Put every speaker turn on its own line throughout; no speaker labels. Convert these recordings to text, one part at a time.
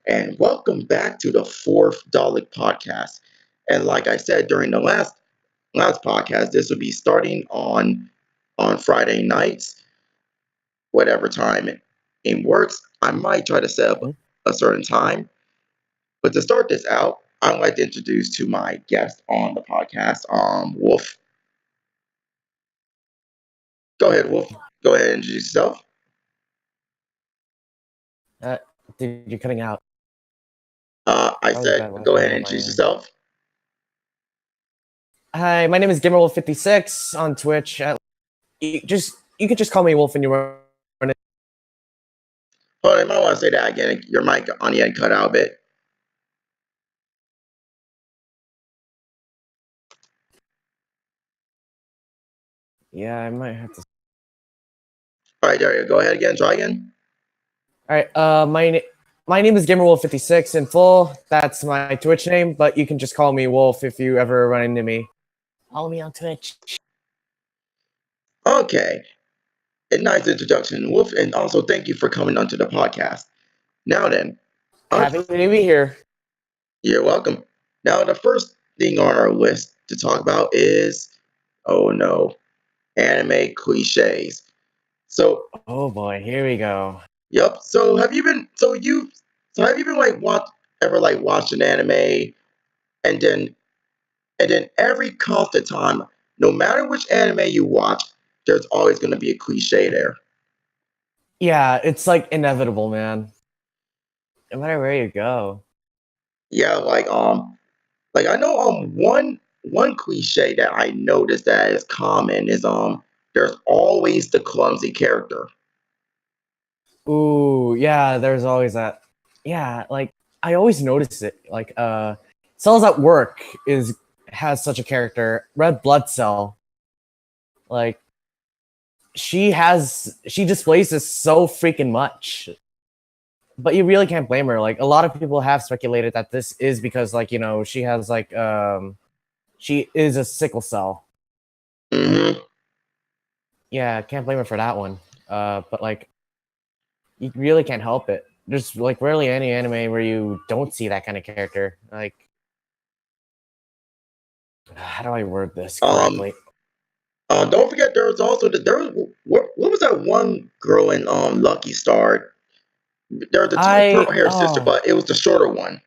and welcome back to the fourth Dalek podcast. And like I said during the last podcast, this will be starting on Friday nights, whatever time it works. I might try to set up
Mhm.
a certain time, but to start this out, I'd like to introduce to my guest on the podcast, Wolf. Go ahead, Wolf. Go ahead and introduce yourself.
Uh, Dude, you're cutting out.
I
Probably
said,
bad
go
Wi-Fi
ahead and
on my
introduce
end.
yourself.
Hi, my name is Gamerwolf56 on Twitch. You could just call me Wolf and you run it.
Hold on, I might want to say that again. Your mic on the end cut out a bit.
Yeah, I might have to.
All right, there you go. Go ahead again. Try again.
All right. My name is Gamerwolf56 in full. That's my Twitch name, but you can just call me Wolf if you ever run into me. Follow me on Twitch.
Okay. A nice introduction, Wolf, and also thank you for coming onto the podcast. Now then,
Happy to be here.
you're welcome. Now, the first thing on our list to talk about is, oh no, anime cliches. So,
Oh boy, here we go.
yep. So have you been like watching anime and then every constant time, no matter which anime you watch, there's always going to be a cliche there.
Yeah, it's like inevitable, man. No matter where you go.
Yeah, like I know one cliche that I noticed that is common is there's always the clumsy character.
Ooh, yeah, there's always that. Yeah, like I always notice it. Like Cells at Work is has such a character. Red Blood Cell. Like she displays this so freaking much. But you really can't blame her. Like a lot of people have speculated that this is because she has she is a sickle cell.
Hmm.
Yeah, can't blame her for that one. But like you really can't help it. There's like rarely any anime where you don't see that kind of character. Like, how do I word this
Um,
correctly?
don't forget there was also what was that one girl in Lucky Star? There was a team of
I
purple hair sister,
oh,
but it was the shorter one.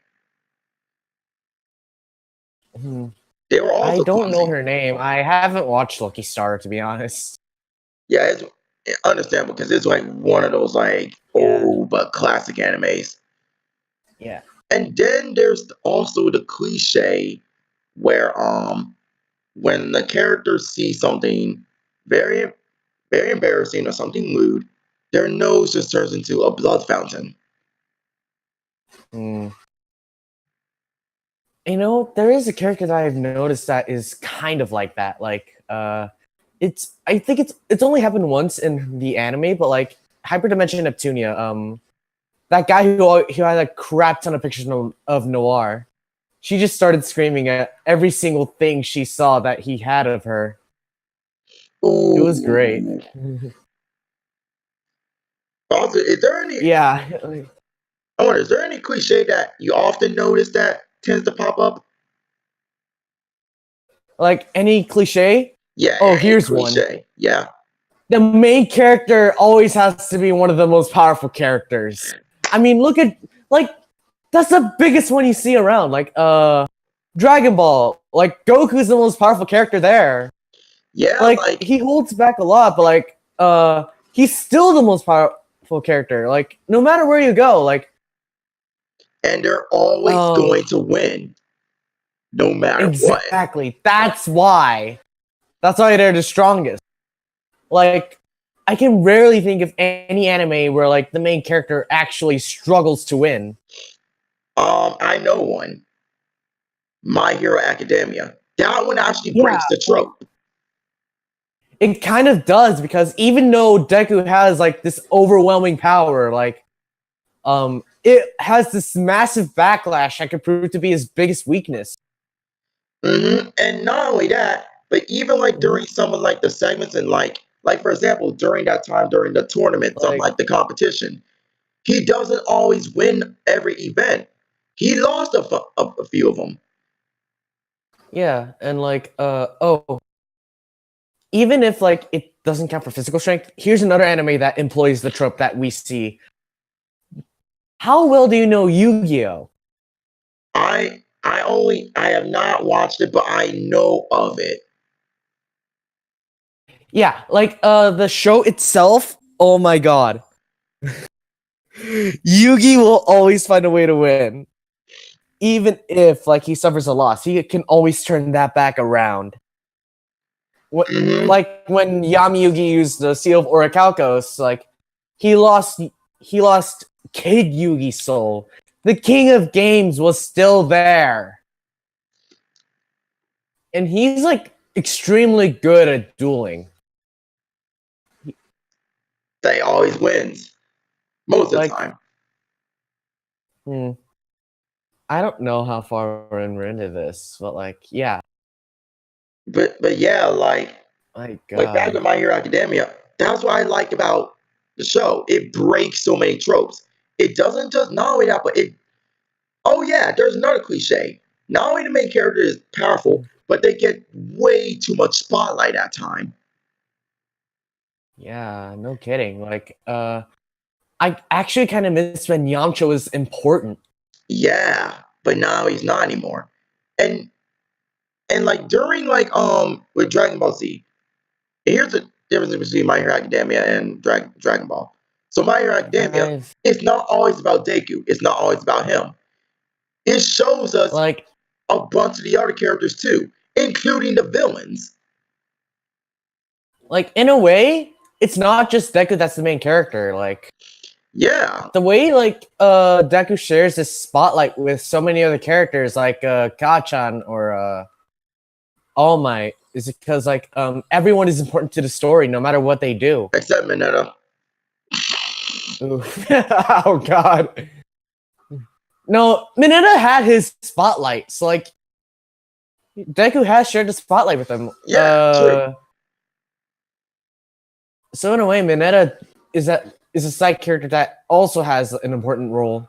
hmm,
They were
I
also
don't know
clumsy.
her name. I haven't watched Lucky Star to be honest.
Yeah, it's understandable because it's like one of those like
Yeah,
old but classic animes.
yeah.
And then there's also the cliche where when the characters see something very very embarrassing or something lewd, their nose just turns into a blood fountain.
Hmm. There is a character that I've noticed that is kind of like that. Like, I think it's only happened once in the anime, but like Hyperdimension Neptunia, that guy who had a crap ton of pictures of Noir. She just started screaming at every single thing she saw that he had of her. It was great.
Ooh. Also, is there any?
Yeah.
I wonder, is there any cliche that you often notice that tends to pop up?
Like any cliche?
Yeah,
Oh,
any
here's one.
cliche. Yeah.
The main character always has to be one of the most powerful characters. I mean, look at like that's the biggest one you see around. Like Dragon Ball. Like Goku's the most powerful character there.
Yeah,
Like
like,
he holds back a lot, but like he's still the most powerful character. Like no matter where you go, like
and they're always
um
going to win, no matter what.
exactly. That's why they're the strongest. Like I can rarely think of any anime where like the main character actually struggles to win.
I know one. My Hero Academia. That one actually
Yeah,
breaks the trope.
it kind of does because even though Deku has like this overwhelming power, like it has this massive backlash that could prove to be his biggest weakness.
And not only that, but even like
Mhm.
during some of like the segments and like for example during that time during the tournaments of
Like
like the competition, He doesn't always win every event. He lost a few of them.
Yeah, and like even if like it doesn't count for physical strength, here's another anime that employs the trope that we see. How well do you know Yu-Gi-Oh?
I have not watched it, but I know of it.
Yeah, like the show itself, oh my god. Yugi will always find a way to win. Even if like he suffers a loss, he can always turn that back around.
Hmm.
Like when Yami Yugi used the Seal of Orichalcos, like he lost Kid Yugi's soul. The king of games was still there. And he's like extremely good at dueling.
They always wins most of the
Like,
time.
hmm, I don't know how far we're into this, but like, yeah.
But yeah,
My
like back
God.
to My Hero Academia. That's what I like about the show. It breaks so many tropes. It doesn't just not only that, but it. Oh yeah, there's another cliche. Not only the main character is powerful, but they get way too much spotlight at time.
Yeah, no kidding. Like, I actually kind of miss when Yamcha was important.
Yeah, but now he's not anymore. And and like during with Dragon Ball Z, here's the difference between My Hero Academia and Dragon Ball. So My Hero Academia,
Guys,
it's not always about Deku. It's not always about him. It shows us
like,
a bunch of the other characters too, including the villains.
in a way, it's not just Deku that's the main character. Like,
Yeah,
the way Deku shares this spotlight with so many other characters, like Kachan or All Might, is because like everyone is important to the story, no matter what they do.
except Mineta.
Ooh. Oh God. No, Mineta had his spotlight. So like Deku has shared the spotlight with him.
Yeah, true.
So in a way, Mineta is a side character that also has an important role.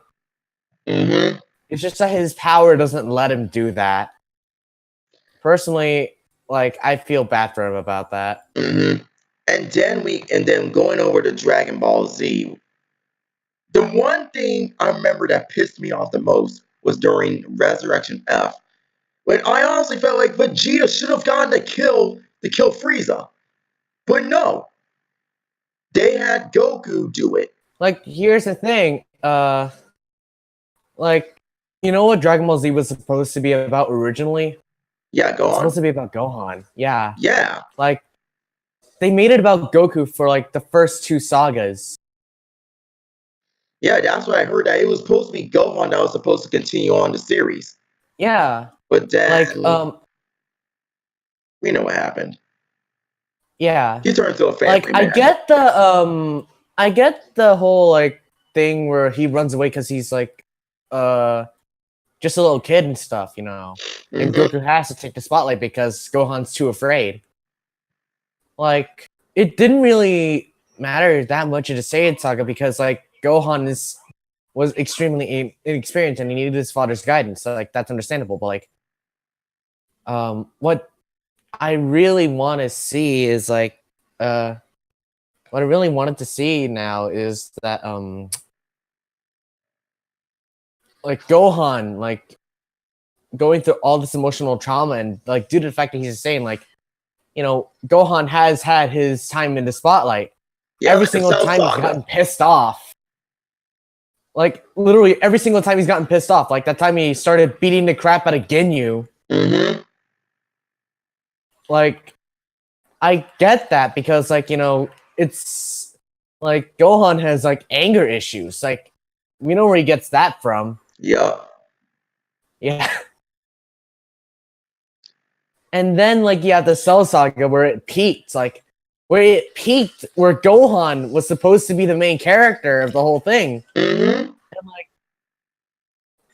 Hmm.
It's just that his power doesn't let him do that. Personally, like I feel bad for him about that.
Hmm. And then going over to Dragon Ball Z. The one thing I remember that pissed me off the most was during Resurrection F, when I honestly felt like Vegeta should have gotten to kill Frieza. But no, they had Goku do it.
Like here's the thing, like you know what Dragon Ball Z was supposed to be about originally?
Yeah, go
It's supposed
on.
to be about Gohan. Yeah.
Yeah.
Like they made it about Goku for like the first two sagas.
Yeah, that's what I heard, that it was supposed to be Gohan that was supposed to continue on the series.
Yeah.
But
Like
then we know what happened.
yeah.
He turned into a
Like
family man.
I get the whole like thing where he runs away cuz he's like uh just a little kid and stuff, you know. And
Hmm.
Goku has to take the spotlight because Gohan's too afraid. Like it didn't really matter that much in the Saiyan saga because like Gohan was extremely inexperienced and he needed his father's guidance. So like that's understandable. But like what I really want to see is like what I really wanted to see now is that like Gohan like going through all this emotional trauma and like due to the fact that he's saying like you know Gohan has had his time in the spotlight
Yeah,
every
like the
single
Cell
time he's
Saga.
gotten pissed off. Like literally every single time he's gotten pissed off. Like that time he started beating the crap out of Ginyu.
Hmm.
Like I get that because like you know it's like Gohan has like anger issues. Like we know where he gets that from.
Yup.
Yeah. And then like you have the Cell Saga where it peaked. Like where it peaked where Gohan was supposed to be the main character of the whole thing.
Hmm.
And like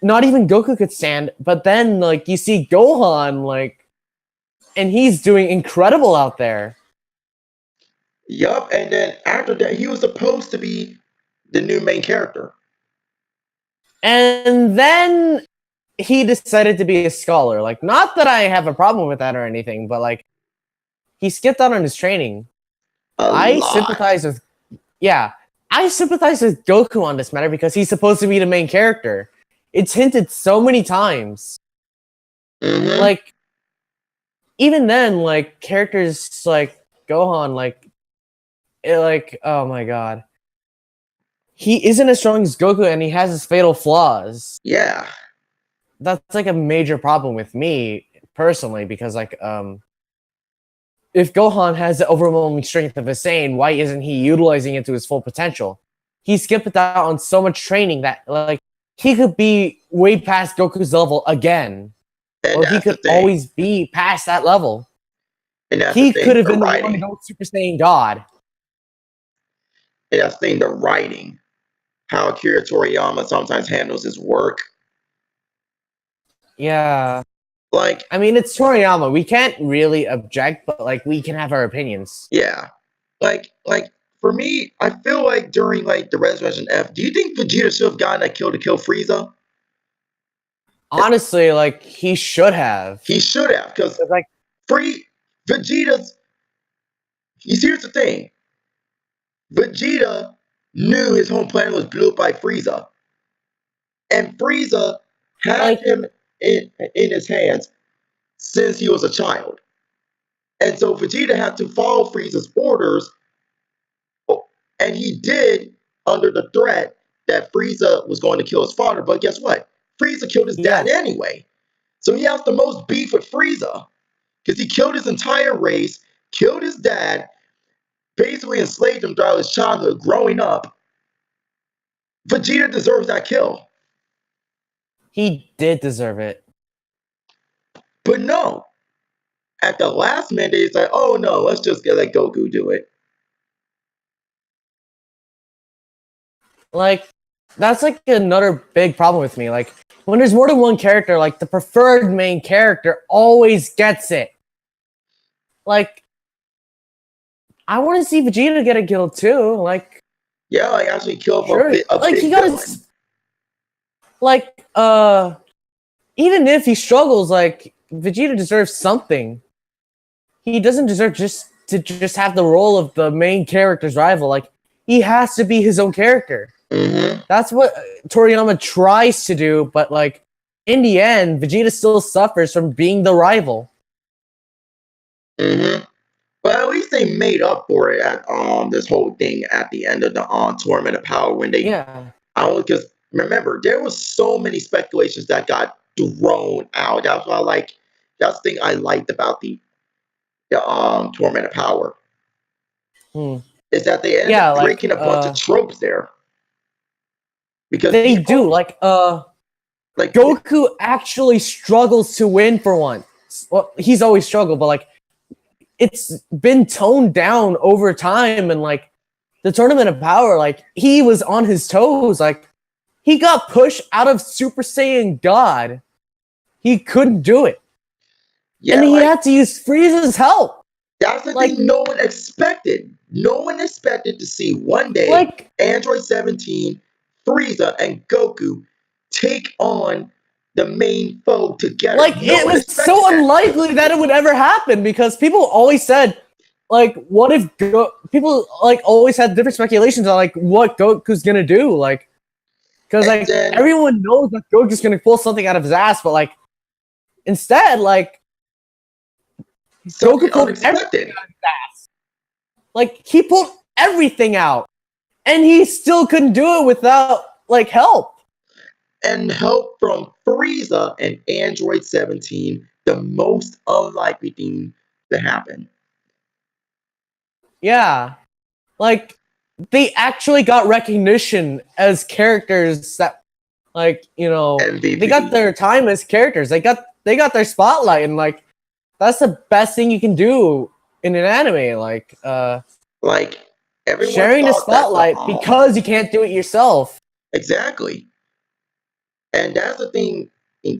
not even Goku could stand, but then like you see Gohan like and he's doing incredible out there.
Yup. And then after that, he was supposed to be the new main character.
And then he decided to be a scholar. Like, not that I have a problem with that or anything, but like, he skipped out on his training.
A
I
lot.
sympathize with, yeah, I sympathize with Goku on this matter because he's supposed to be the main character. It's hinted so many times.
Mm-hmm.
Like, even then, like, characters like Gohan, oh my god. He isn't as strong as Goku and he has his fatal flaws.
Yeah.
That's like a major problem with me personally because if Gohan has the overwhelming strength of a Saiyan, why isn't he utilizing it to his full potential? He skipped out on so much training that like he could be way past Goku's level again.
And
Or he
that's the
could
thing.
always be past that level.
And that's the
He could
thing.
have
The
been the one to
writing.
go Super Saiyan God.
And that's the thing. The writing. How Akira Toriyama sometimes handles his work.
Yeah.
Like,
I mean, it's Toriyama. We can't really object, but like we can have our opinions.
yeah. Like for me, I feel like during like the Resurrection F, do you think Vegeta should have gotten that kill to kill Frieza?
Honestly, like he should have.
He should have, because
Like,
free Vegeta's. Here's the thing: Vegeta knew his home planet was blew up by Frieza, and Frieza had
like
him in his hands since he was a child, and so Vegeta had to follow Frieza's orders, and he did under the threat that Frieza was going to kill his father. But guess what? Frieza killed his dad
yeah,
anyway, so he has the most beef with Frieza because he killed his entire race, killed his dad, basically enslaved him throughout his childhood growing up. Vegeta deserves that kill.
he did deserve it.
But no, at the last minute, it's like, oh no, let's just let Goku do it.
Like that's like another big problem with me. Like when there's more than one character, like the preferred main character always gets it. Like I want to see Vegeta get a kill too. Like
Yeah, like actually kill
sure,
a
like he
big
got
villain.
his like even if he struggles, like Vegeta deserves something. He doesn't deserve just to just have the role of the main character's rival. Like he has to be his own character.
Mm-hmm.
That's what Toriyama tries to do, but like in the end, Vegeta still suffers from being the rival.
Mm-hmm. But at least they made up for it at this whole thing at the end of the Tournament of Power when they
Yeah,
I don't because remember there was so many speculations that got thrown out. That's why I like that's the thing I liked about the Tournament of Power
hmm.
is that they ended
Yeah,
up breaking a bunch of tropes there because
they do.
people like
Goku actually struggles to win for once. Well, he's always struggled, but like it's been toned down over time, and like the Tournament of Power, like he was on his toes. Like he got pushed out of Super Saiyan God. He couldn't do it, and
yeah,
he
like
had to use Frieza's help.
that's the
Like,
thing no one expected. No one expected to see one day
like,
Android 17, Frieza, and Goku take on the main foe together. No
it
one
was
expected
so
that.
unlikely that it would ever happen because people always said, like, what if people like always had different speculations on like what Goku's gonna do, like, because
And
like
then
everyone knows that Goku's gonna pull something out of his ass, but like instead, like
something
Goku pulled everything
unexpected.
out of his ass. Like he pulled everything out, and he still couldn't do it without like help.
And help from Frieza and Android 17, the most unlikely thing to happen.
Yeah, like they actually got recognition as characters that like they got
MVP.
their time as characters. They got their spotlight, and like that's the best thing you can do in an anime, like
Like everyone
sharing the
thought that the
spotlight because you can't do it yourself.
exactly. And that's the thing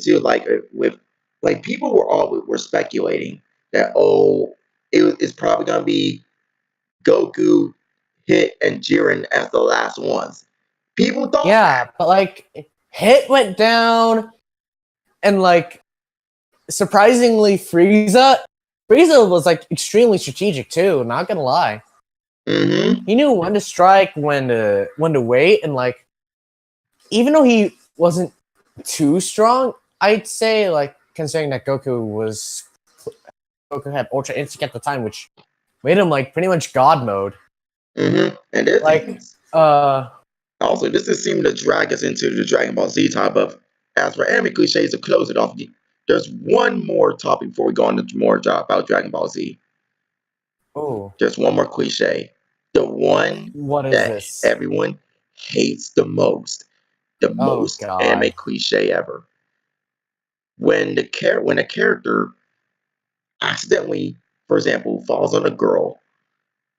too, like with like people were speculating that it's probably gonna be Goku, Hit, and Jiren as the last ones. People thought
Yeah, but like Hit went down, and like surprisingly, Frieza was like extremely strategic too. Not gonna lie,
that. Mm-hmm.
he knew when to strike, when to wait, and like even though he wasn't too strong, I'd say like considering that Goku had Ultra Instinct at the time, which made him like pretty much God mode.
Mm-hmm. And this
Like
is also, this is seeming to drag us into the Dragon Ball Z type of. As for anime cliches, to close it off, there's one more topic before we go into more about Dragon Ball Z.
oh,
There's one more cliche, the one
what is
that
this?
everyone hates the
Oh
most anime
God.
cliche ever. When a character accidentally, for example, falls on a girl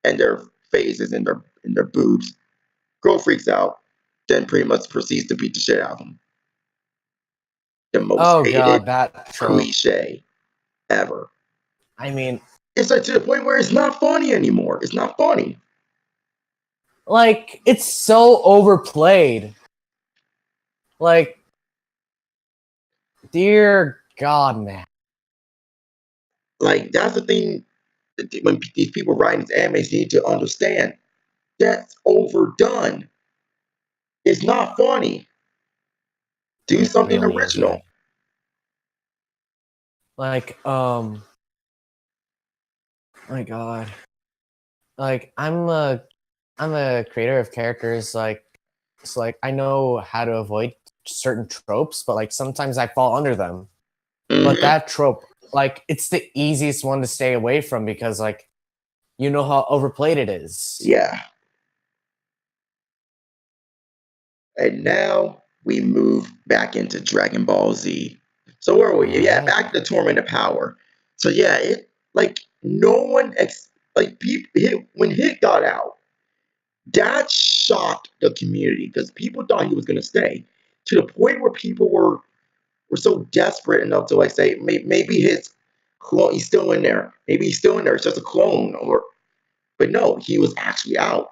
and their face is in their boobs, girl freaks out, then pretty much proceeds to beat the shit out of them. The most
Oh
hated
God, that trope.
cliche ever.
I mean,
It's like to the point where it's not funny anymore. It's not funny.
like it's so overplayed. Like, dear God, man.
Like that's the thing. When these people writing these animes need to understand, that's overdone. It's not funny. Do
It
something
really isn't.
original.
Like, my God. Like, I'm a creator of characters. Like, so like I know how to avoid certain tropes, but like sometimes I fall under them. But
Hmm.
that trope, like, it's the easiest one to stay away from because like you know how overplayed it is.
Yeah. And now we move back into Dragon Ball Z. So where were we?
All
Yeah,
right.
back to Tournament of Power. So yeah, it like no one like people when Hit got out, that shocked the community because people thought he was gonna stay to the point where people were so desperate enough to like say maybe his clone he's still in there. Maybe he's still in there. It's just a clone or but no, he was actually out.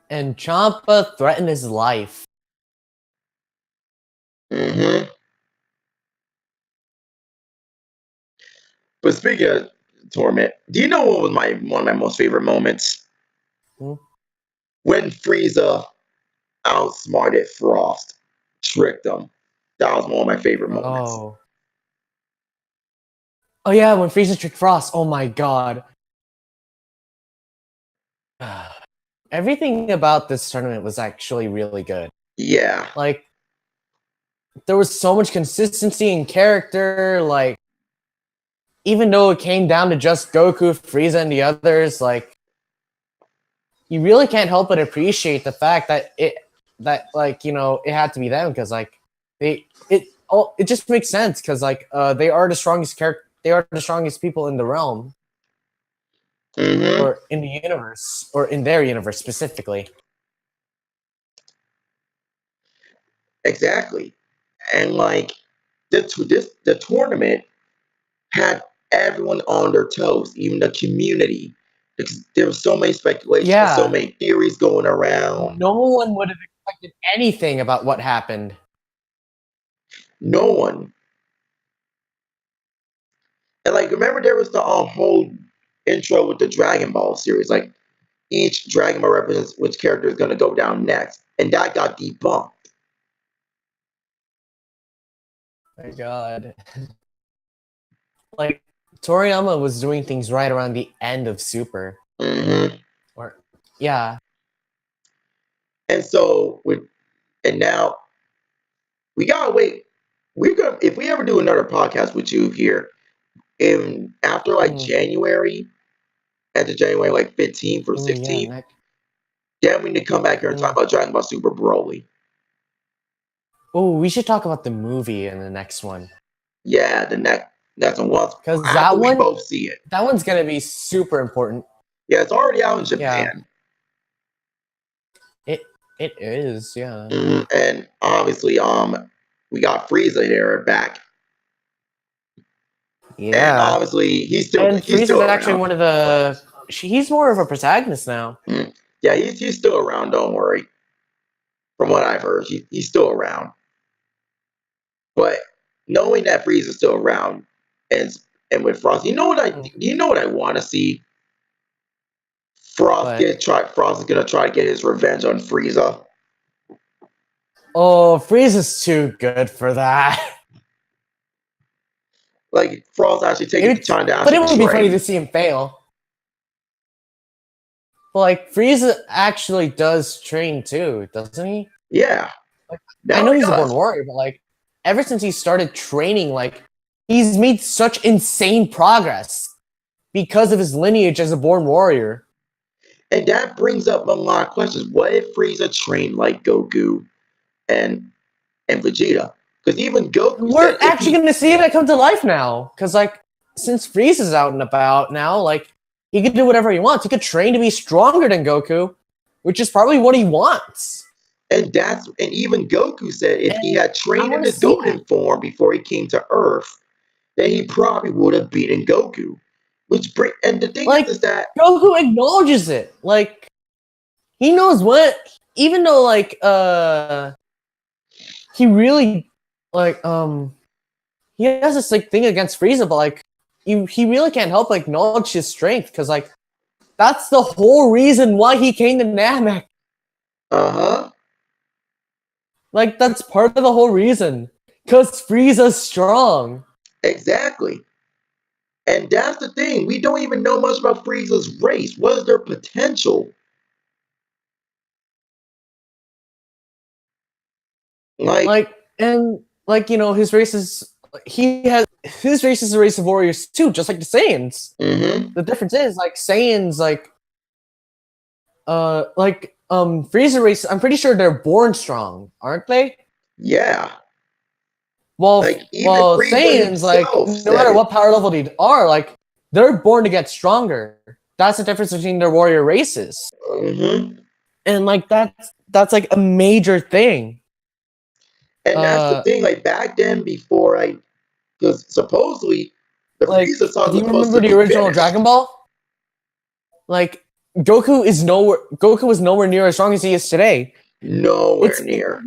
And Champa threatened his life.
Hmm. But speaking of torment, do you know what was my one of my most favorite moments?
Hmm?
When Frieza outsmarted Frost, tricked him. That was one of my favorite moments.
Oh. Oh yeah, when Frieza tricked Frost. Oh my God. Everything about this tournament was actually really good.
Yeah.
Like there was so much consistency in character. Like even though it came down to just Goku, Frieza, and the others, like you really can't help but appreciate the fact that like it had to be them because like it just makes sense because like they are the strongest character. They are the strongest people in the realm
Hmm.
or in the universe or in their universe specifically.
Exactly. And like the tournament had everyone on their toes, even the community. Because there was so many speculations, so
Yeah,
many theories going around.
no one would have expected anything about what happened.
No one. And like remember there was the whole intro with the Dragon Ball series. Like each Dragon Ball represents which character is gonna go down next. And that got debunked.
My God, like Toriyama was doing things right around the end of Super,
Hmm.
or yeah.
And so with and now we gotta wait. We're gonna if we ever do another podcast with you here in after like
Mm,
January, after January like 15th or
yeah,
16th, then we need to come back here and talk about Dragon Ball Super Broly.
oh, we should talk about the movie in the next one
Yeah, the next that's one once
because
after we both see it.
that one's gonna be super important.
Yeah, it's already out in
Yeah,
Japan.
it it is. Yeah,
And obviously, we got Frieza here back, and
yeah.
obviously
And
he's
Frieza's
still
actually
around.
one of the. He's more of a protagonist now.
Mm. Yeah, he's still around. Don't worry. From what I've heard, he's still around. But knowing that Frieza's still around, and and with Frost, you know what I want to see.
But
Frost is gonna try to get his revenge on Frieza.
oh, Frieza's too good for that.
Like Frost actually taking the time to
But it
actually
would be funny to
train.
see him fail. But like Frieza actually does train too, doesn't he?
Yeah,
Like I
now
know
he
he's a born
does.
warrior, but like ever since he started training, like he's made such insane progress because of his lineage as a born warrior.
And that brings up a lot of questions. What if Frieza trained like Goku and Vegeta? Because even Goku
We're
said if
actually
he
going to see that come to life now, because like since Frieza's out and about now, like he can do whatever he wants. He could train to be stronger than Goku, which is probably what he wants.
and even Goku said if he
And
had
I
trained in
want to
his
see that.
golden form before he came to Earth, then he probably would have beaten Goku. And the thing
Like
is that
Goku acknowledges it. Like he knows what, even though like he really like he has this like thing against Frieza, but like he really can't help but acknowledge his strength because like that's the whole reason why he came to Namek.
uh-huh,
Like that's part of the whole reason. Cause Frieza's strong.
exactly. And that's the thing. We don't even know much about Frieza's race. What is their potential? Like,
Like and like his race is his race is a race of warriors too, just like the Saiyans.
mm-hmm,
The difference is like Saiyans Frieza race. I'm pretty sure they're born strong, aren't they?
yeah.
While
Like even
while
Frieza
Saiyans, like
himself
no
said
matter
it.
what power level they are, like they're born to get stronger. That's the difference between their warrior races,
Mm-hmm.
and like that's like a major thing.
And that's the
Uh,
thing. Like back then, because supposedly the
like
Frieza saga
do
was
you
supposed to
remember the
be
original
finished.
Dragon Ball? Like Goku was nowhere near as strong as he is today.
Nowhere
It's
near.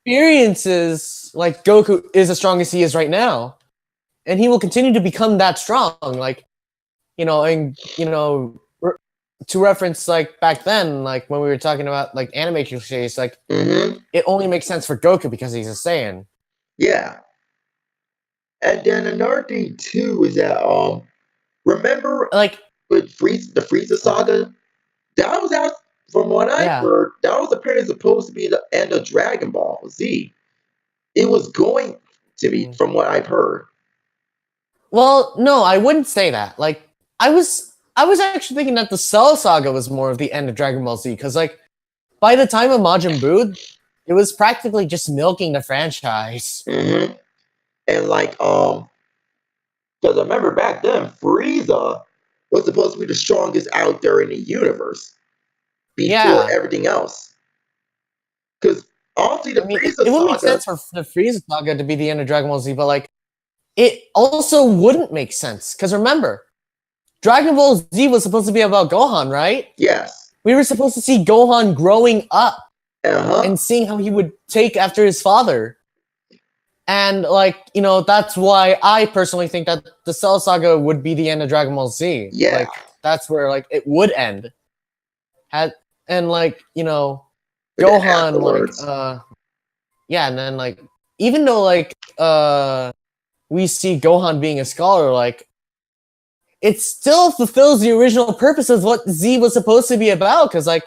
experiences like Goku is as strong as he is right now, and he will continue to become that strong. Like and to reference like back then, like when we were talking about like anime cliches, like
Mm-hmm.
it only makes sense for Goku because he's a Saiyan.
Yeah. And then another thing too is that remember
Like,
with the Frieza saga? That was out from what I've
yeah.
heard, that was apparently supposed to be the end of Dragon Ball Z. It was going to be,
Mm.
from what I've heard.
Well, no, I wouldn't say that. Like, I was actually thinking that the Cell Saga was more of the end of Dragon Ball Z because like by the time of Majin Buu, it was practically just milking the franchise.
Hmm. And like because I remember back then Frieza was supposed to be the strongest out there in the universe before
Yeah,
everything else. Because honestly, the
I mean,
Frieza
it would make
saga,
sense for the Frieza Saga to be the end of Dragon Ball Z, but like it also wouldn't make sense because remember, Dragon Ball Z was supposed to be about Gohan, right?
yes,
We were supposed to see Gohan growing up
uh huh,
and seeing how he would take after his father. And like, that's why I personally think that the Cell Saga would be the end of Dragon Ball Z.
yeah,
Like that's where like it would end. Had and like,
but then
Gohan
afterwards,
yeah, and then like even though like we see Gohan being a scholar, like it still fulfills the original purpose of what Z was supposed to be about, because like,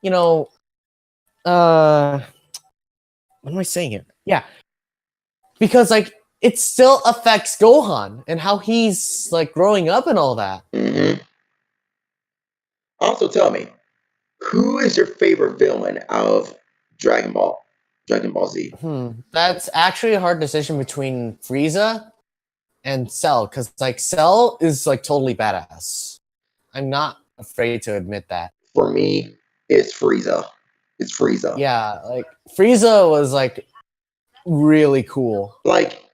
you know, uh what am I saying here? Yeah, because like it still affects Gohan and how he's like growing up and all that.
hmm. Also, tell me, who is your favorite villain out of Dragon Ball, Dragon Ball Z?
That's actually a hard decision between Frieza and Cell, because like Cell is like totally badass. I'm not afraid to admit that.
For me, it's Frieza. It's Frieza.
Yeah, like Frieza was like really cool.
Like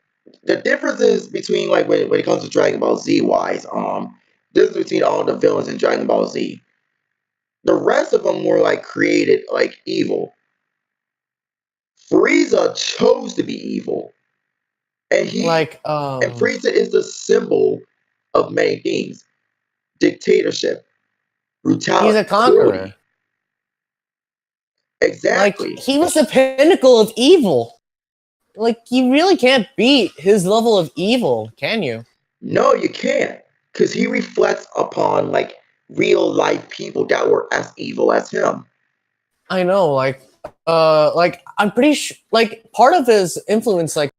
the difference is between like when it comes to Dragon Ball Z wise, difference between all the villains in Dragon Ball Z. The rest of them were like created like evil. Frieza chose to be evil, and he
Like,
and Frieza is the symbol of many things: dictatorship,
he's
brutality,
a conqueror.
cruelty.
Like,
Exactly.
he was the pinnacle of evil. Like, you really can't beat his level of evil, can you?
No, you can't, because he reflects upon like real life people that were as evil as him.
I know, like I'm pretty sure, like part of his influence, like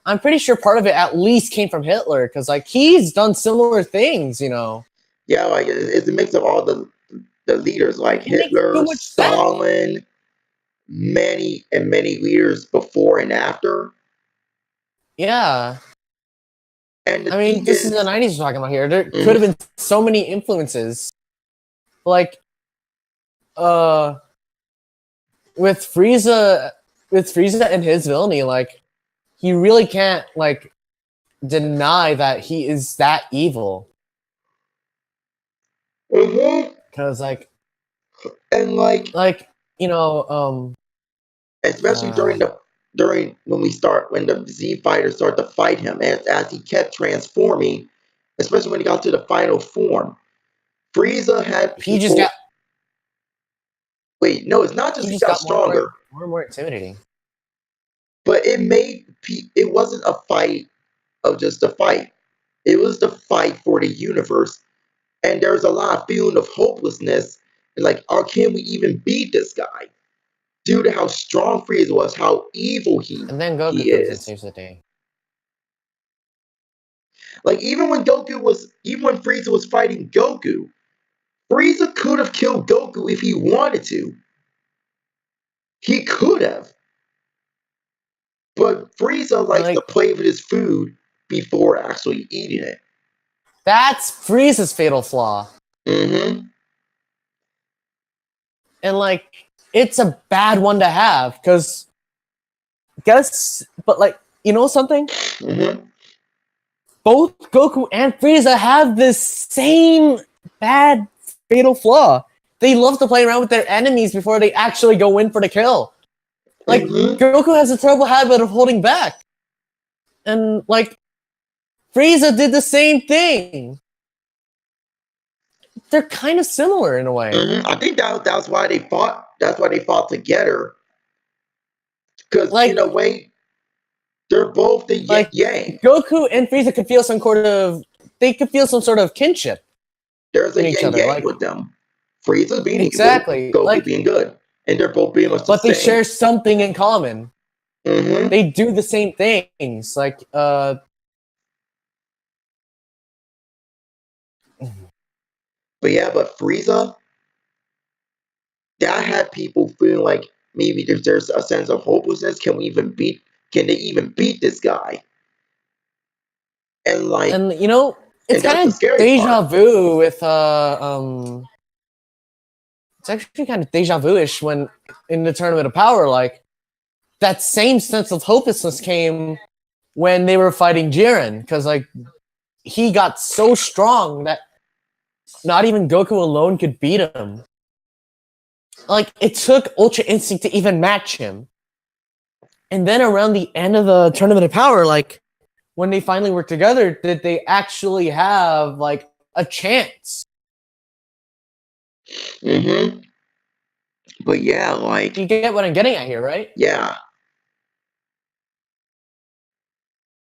I'm pretty sure part of it at least came from Hitler, because like he's done similar things, you know.
Yeah, like it's a mix of all the leaders like
It makes too
Hitler,
much sense.
Stalin, many leaders before and after.
Yeah,
And the
I mean,
thing
this is the
is,
'90s we're talking about here. There could have
mhm,
been so many influences, like uh, with Frieza, and his villainy, like he really can't like deny that he is that evil,
mhm,
because
and
like you know,
especially
uh,
during when the Z fighters start to fight him, as he kept transforming, especially when he got to the final form, Frieza had
he just got
people. Wait, no, it's not just
he
he
just
got
got
stronger,
more and more intimidating.
but it wasn't a fight of just a fight. It was the fight for the universe, and there's a lot of feeling of hopelessness. Like, oh, can we even beat this guy? Due to how strong Frieza was, how evil
And then
he
Goku comes and
is.
saves the day.
Like even when Frieza was fighting Goku, Frieza could have killed Goku if he wanted to. He could have, but Frieza likes to
Like
play with his food before actually eating it.
that's Frieza's fatal flaw,
Mm-hmm.
and like it's a bad one to have because guess, but like you know something,
Mm-hmm.
both Goku and Frieza have this same bad fatal flaw. They love to play around with their enemies before they actually go in for the kill. Like
Mm-hmm.
Goku has a terrible habit of holding back, and like Frieza did the same thing. They're kind of similar in a way.
Mm-hmm. I think that's why they fought. That's why they fought together. Because in a
Like
way, they're both the yin
like
yang.
Goku and Frieza could feel some sort of they could feel some sort of kinship
There's
in
a
each
yin
other.
yang
Like
with them. Frieza being evil,
exactly.
Goku
Like
being good, and they're both pretty much the
but they
same.
share something in common.
Mm-hmm.
They do the same things. Like
But yeah, but Frieza, that had people feeling like maybe there's a sense of hopelessness. Can we even beat? Can they even beat this guy? And like,
and you know, it's
and that's the
kind of
scary
deja
part.
vu with it's actually kind of deja vu-ish when in the Tournament of Power, like that same sense of hopelessness came when they were fighting Jiren, because like he got so strong that not even Goku alone could beat him. Like it took Ultra Instinct to even match him. And then around the end of the Tournament of Power, like when they finally worked together, did they actually have like a chance?
Mm-hmm. But yeah, like,
You get what I'm getting at here, right?
yeah.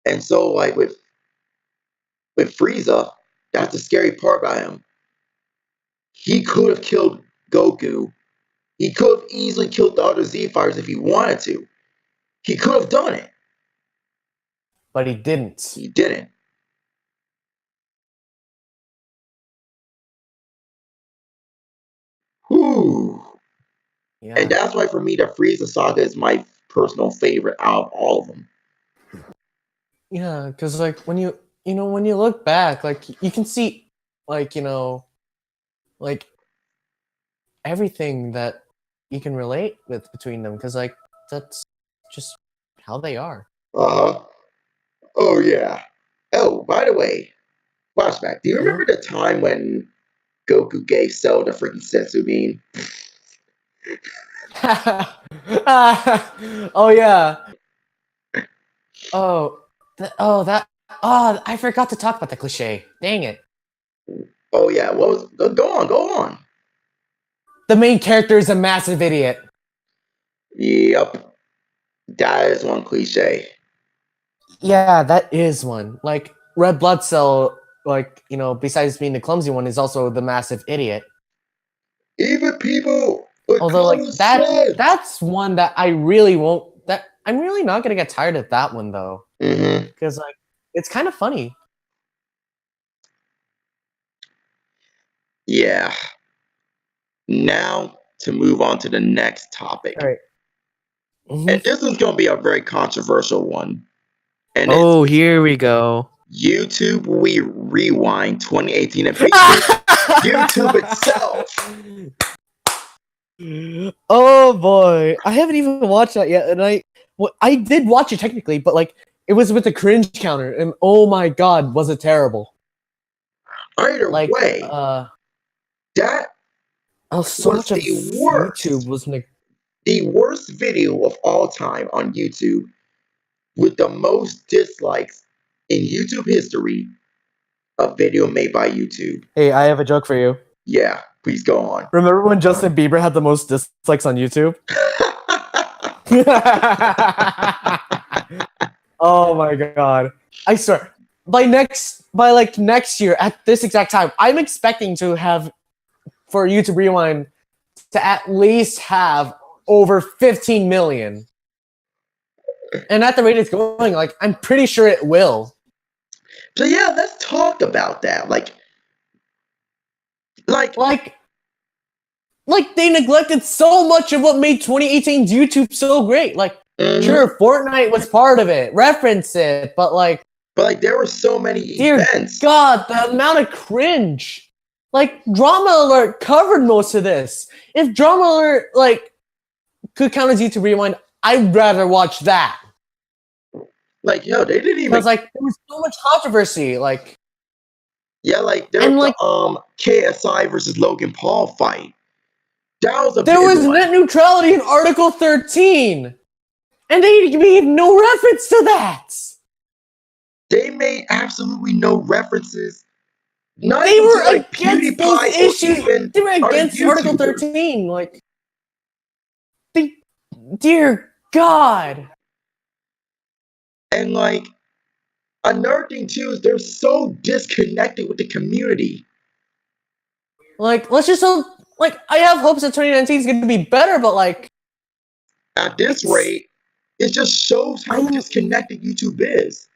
And so like with Frieza, that's the scary part about him. He could have killed Goku. He could have easily killed the other Z fighters if he wanted to. He could have done it.
But he didn't.
He didn't. Whew. And
Yeah.
that's why for me the Frieza saga is my personal favorite out of all of them.
Yeah, because like when when you look back, like you can see like, like everything that you can relate with between them, because like that's just how they are.
Uh-huh. Oh yeah. Oh, by the way, flashback. Do you
Hmm?
remember the time when Goku gave Cell the freaking sensu bean.
Oh yeah. Oh, I forgot to talk about the cliche. Dang it.
Oh yeah, what was? Go on.
The main character is a massive idiot.
Yep, that is one cliche.
Yeah, that is one. Like Red Blood Cell, like, besides being the clumsy one, is also the massive idiot.
Even people with
Although like
common sense.
that's one that I really won't that I'm really not gonna get tired of that one though.
Mm-hmm.
Because like it's kind of funny.
Yeah. Now to move on to the next topic.
All right.
And
Mhm.
this one's going to be a very controversial one. And it's
Oh, here we go.
YouTube We Rewind 2018 and featuring YouTube itself.
Oh boy, I haven't even watched that yet, and I did watch it technically, but like it was with the cringe counter, and oh my god, was it terrible!
Either
Like,
way, that
so
was
much of YouTube was
the worst video of all time on YouTube with the most dislikes in YouTube history, a video made by YouTube.
Hey, I have a joke for you.
Yeah, please go on.
Remember when Justin Bieber had the most dislikes on YouTube? Oh my god. I swear. By next year at this exact time, I'm expecting for YouTube Rewind to at least have over 15 million. And at the rate it's going, like I'm pretty sure it will.
So yeah, let's talk about that. Like
Like they neglected so much of what made 2018's YouTube so great. Like, sure, Fortnite was part of it, reference it, but like
there were so many
dear
events.
God, the amount of cringe. Like Drama Alert covered most of this. If Drama Alert could count as YouTube Rewind, I'd rather watch that.
Like, yo, they didn't even
because there was so much controversy.
Yeah, there was the KSI versus Logan Paul fight. That was a
there
big
was
one.
net neutrality in Article 13, and they made no reference to that.
They made absolutely no references. Not
They
even
were
to,
against those
PewDiePie
issues. They were against Article 13. Dear God.
And another thing too is they're so disconnected with the community.
Let's just hope. I have hopes that 2019 is going to be better, but
at this rate, it just shows how disconnected YouTube is.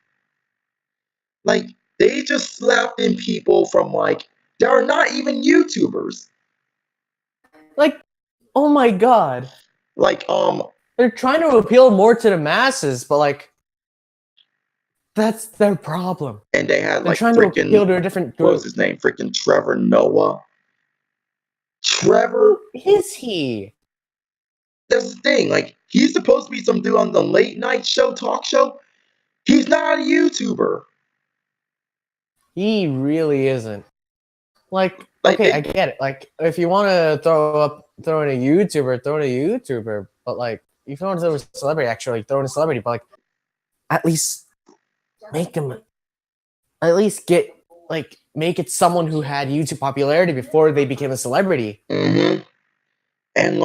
They just slapped in people from that are not even YouTubers.
Oh my God. They're trying to appeal more to the masses, but that's their problem.
And they had
they're trying to appeal to a different group.
What was his name? Freaking Trevor Noah. Trevor?
Who is he?
That's the thing. He's supposed to be some dude on the late night show, talk show. He's not a YouTuber.
He really isn't. Okay, I get it. If you want to throw in a YouTuber, throw in a YouTuber. But if you want to throw a celebrity, actually throw in a celebrity. But at least make him. At least make it someone who had YouTube popularity before they became a celebrity.
Mm-hmm. And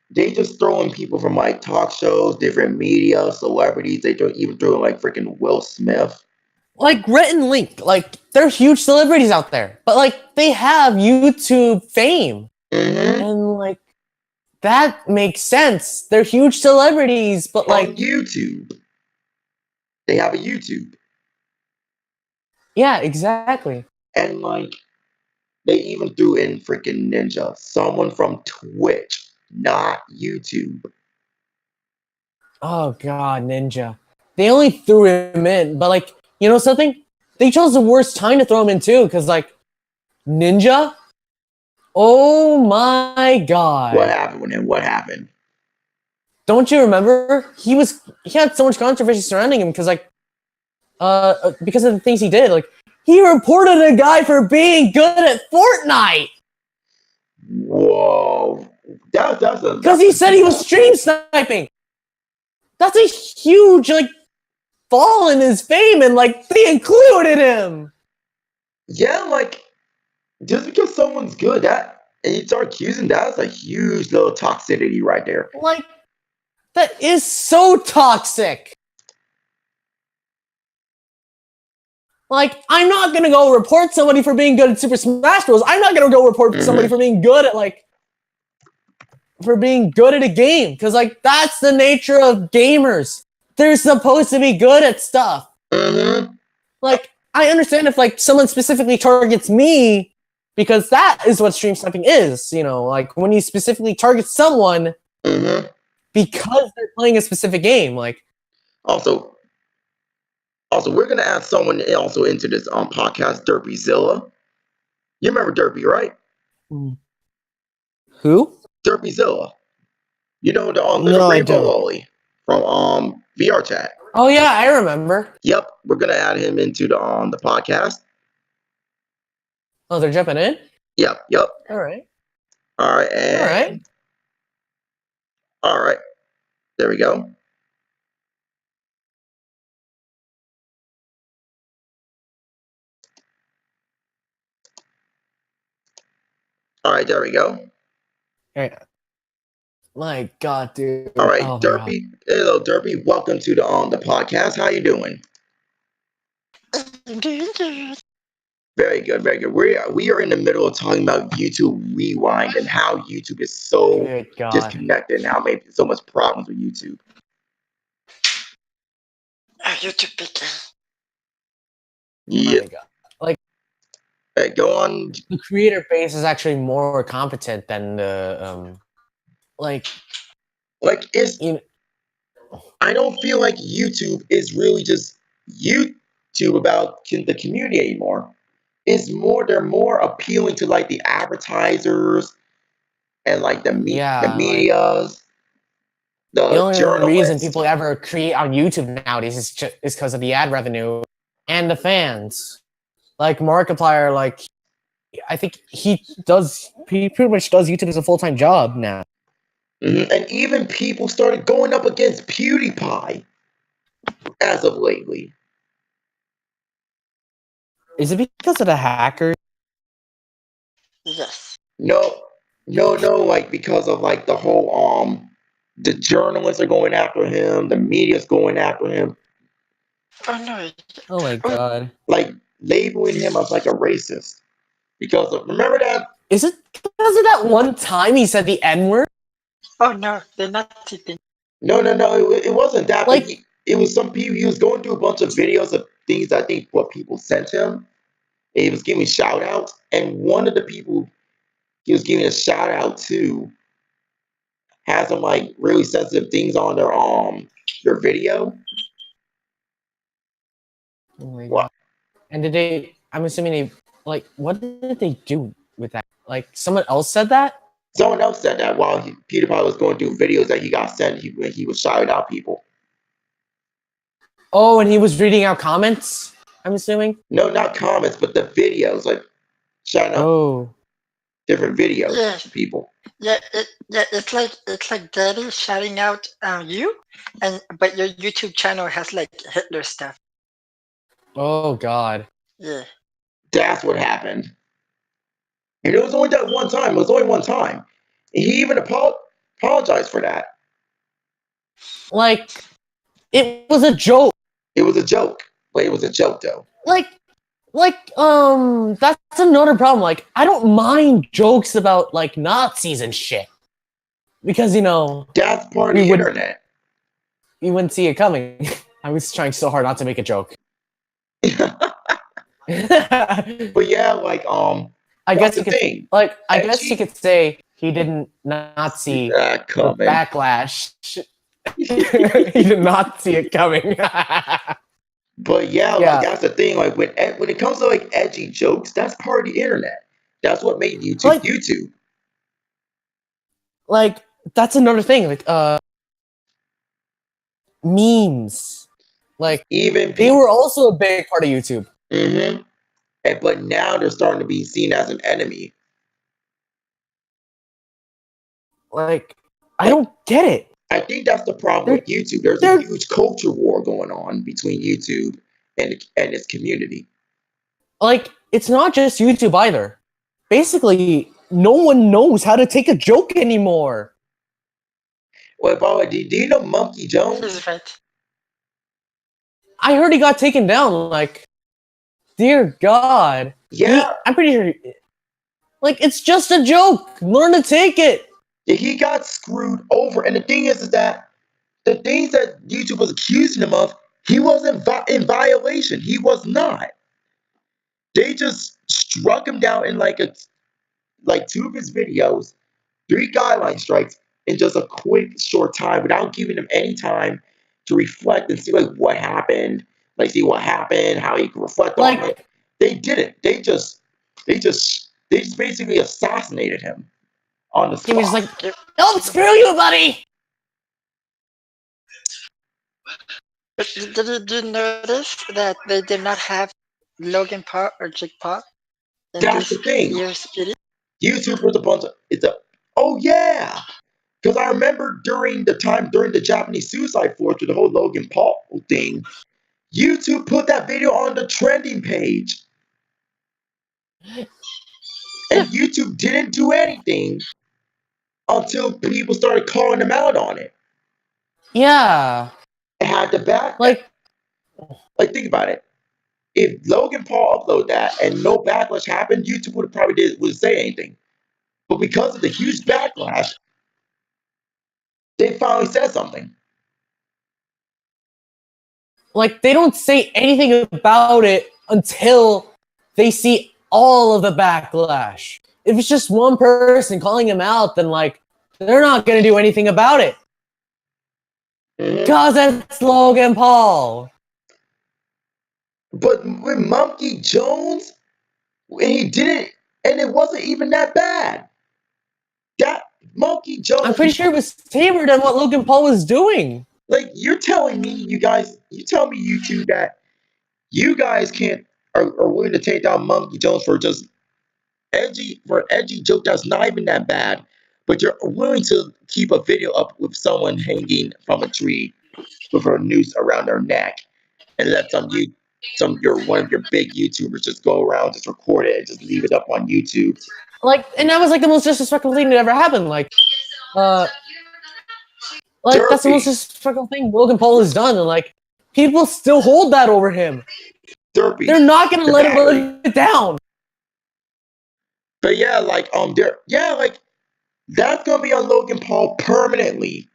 they just throwing people from talk shows, different media, celebrities. They even throw in freaking Will Smith.
Rhett and Link, they're huge celebrities out there, but they have YouTube fame, and that makes sense. They're huge celebrities, but
on YouTube, they have a YouTube.
Yeah, exactly.
And they even threw in freaking Ninja, someone from Twitch, not YouTube.
Oh God, Ninja. They only threw him in, but you know something? They chose the worst time to throw him in too, because Ninja. Oh my God!
What happened with him? What happened?
Don't you remember? He had so much controversy surrounding him because of the things he did. He reported a guy for being good at Fortnite
Whoa.
because he said he was stream sniping. That's a huge fall in his fame, and they included him.
Yeah, just because someone's good, and you start accusing, that's a huge little toxicity right there.
That is so toxic. I'm not gonna go report somebody for being good at Super Smash Bros. I'm not gonna go report somebody for being good at a game, because that's the nature of gamers. They're supposed to be good at stuff.
Mm-hmm.
I understand if someone specifically targets me, because that is what stream sniping is. When you specifically target someone because they're playing a specific game.
Also, we're gonna add someone also into this podcast, DerpyZilla. You remember Derpy, right?
Who?
DerpyZilla. You know the little
No, I
rainbow
don't.
lolly from VR chat.
Oh yeah, I remember.
Yep, we're gonna add him into the podcast.
Oh, they're jumping in?
Yep.
All right.
And all right. There we go. All right, there we go.
Hey. My God, dude.
All right,
oh,
Derpy. Hello, Derpy. Welcome to the podcast. How you doing? Very good, very good. We are in the middle of talking about YouTube Rewind and how YouTube is so disconnected and how maybe so much problems with YouTube.
YouTube picking.
Yeah. Hey, go on.
The creator base is actually more competent than the
I don't feel like YouTube is really just YouTube about the community anymore. They're more appealing to the advertisers and the medias,
the only
journalists.
reason people ever create on YouTube nowadays is because of the ad revenue and the fans. Markiplier, I think he pretty much does YouTube as a full-time job now.
And even people started going up against PewDiePie as of lately.
Is it because of the hacker?
Yes.
No, because of the whole the journalists are going after him, the media's going after him.
Oh no.
Oh my God.
Labeling him as a racist. Because remember that?
Is it because of that one time he said the N-word?
Oh no, they're not sitting.
No, it wasn't that. But it was some people. He was going through a bunch of videos of things I think what people sent him. And he was giving shout outs. And one of the people he was giving a shout out to had some really sensitive things on their video.
Oh my God. And I'm assuming what did they do with that? Someone else said that?
Someone else said that while PewDiePie was going through videos that he got sent, he was shouting out people.
Oh, and he was reading out comments, I'm assuming?
No, not comments, but the videos, shouting out different videos to people.
Yeah, it's like Daddy shouting out you, but your YouTube channel has Hitler stuff.
Oh God.
Yeah.
That's what happened. And it was only that one time. It was only one time. He even apologized for that.
It was a joke.
It was a joke. But it was a joke though.
That's another problem. I don't mind jokes about Nazis and shit. Because
that's part of the internet.
You wouldn't see it coming. I was trying so hard not to make a joke.
But yeah,
I guess you could I guess you could say he didn't not see the backlash. He did not see it coming.
But yeah, that's the thing. When it comes to edgy jokes, that's part of the internet. That's what made YouTube YouTube.
That's another thing. Memes.
Even
they were also a big part of YouTube.
Mm-hmm. but now they're starting to be seen as an enemy.
Like, I
Like,
don't get it.
I think that's the problem
They're
with YouTube. There's a
they're
huge culture war going on between YouTube and its community.
like, it's not just YouTube either. Basically, no one knows how to take a joke anymore.
Well, by the way, do you know Monkey Jones?
He's right.
I heard he got taken down. Like, dear God,
Yeah,
I'm pretty sure. Like, it's just a joke. Learn to take it.
he got screwed over. And the thing is that the things that YouTube was accusing him of, he wasn't in violation. He was not. They just struck him down in like two of his videos, three guideline strikes in just a quick short time without giving him any time to reflect and see like what happened, like see what happened, how he could reflect on it.
Like,
They didn't. They just basically assassinated him on the
he was just
spot.
like, "Oh, screw you, buddy."
But did you notice that they did not have Logan Paul or Jake Paul in
That's
this
the thing.
year's video?
YouTube was a bunch of it's a oh yeah. Because I remember during the Japanese suicide force with the whole Logan Paul thing, YouTube put that video on the trending page.
Yeah.
And YouTube didn't do anything until people started calling them out on it.
Yeah,
It had to back
like,
like think about it. If Logan Paul uploaded that and no backlash happened, YouTube would have probably would say anything. But because of the huge backlash, they finally said something.
they don't say anything about it until they see all of the backlash. If it's just one person calling him out, then like they're not gonna do anything about it.
Mhm.
Cause it's Logan Paul.
But with Monkey Jones, and he didn't, and it wasn't even that bad. That Monkey
I'm
Jones,
pretty sure it was tamer than what Logan Paul was doing.
like you're telling me, you tell me, you two, that you guys can't are willing to take down Monkey Jones for just an edgy joke that's not even that bad, but you're willing to keep a video up with someone hanging from a tree with a noose around their neck and let some your one of your big YouTubers just go around, just record it and just leave it up on YouTube.
Like, and that was like the most disrespectful thing that ever happened. Uh, that's the most
Derpy,
disrespectful thing Logan Paul has done, and like people still hold that over him.
Derpy,
They're not gonna
the
let him
battery.
live it down.
But yeah, like that's gonna be on Logan Paul permanently.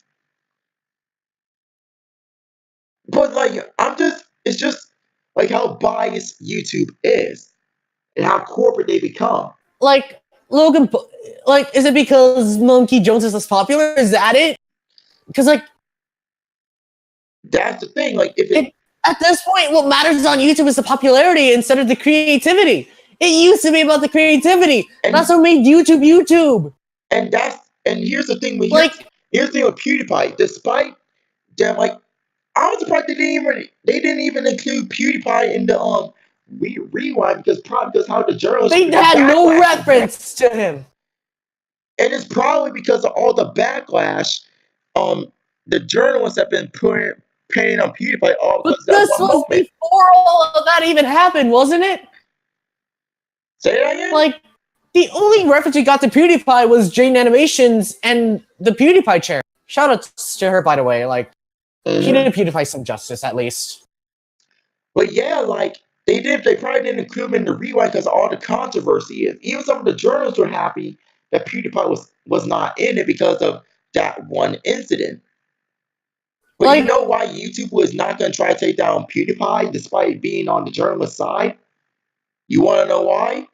But like it's just like how biased YouTube is and how corporate they become.
Like Logan, like is it because Monkey Jones is less popular? Is that it? Because like
That's the thing. Like if it
at this point, what matters on YouTube is the popularity instead of the creativity. It used to be about the creativity. That's
and
what made YouTube YouTube.
and that's and here's the thing with
Like
here's the thing with PewDiePie. Despite them, like I was surprised they didn't even include PewDiePie in the rewind because probably because how the journalists
they
were
had no
backlash,
reference to him.
and it's probably because of all the backlash. Um, the journalists have been painting on PewDiePie all
But
because of that
this
one
was
moment.
before all of that even happened, wasn't it?
Say that again.
Like, the only reference we got to PewDiePie was Jane Animations and the PewDiePie chair. Shout out to her, by the way. Like, she
Mhm.
did PewDiePie some justice, at least.
But yeah, like they probably didn't include him in the rewind because of all the controversy is. Even some of the journalists were happy that PewDiePie was not in it because of that one incident. But you
Like,
know why YouTube was not going to try to take down PewDiePie despite being on the journalist side? You want to know why?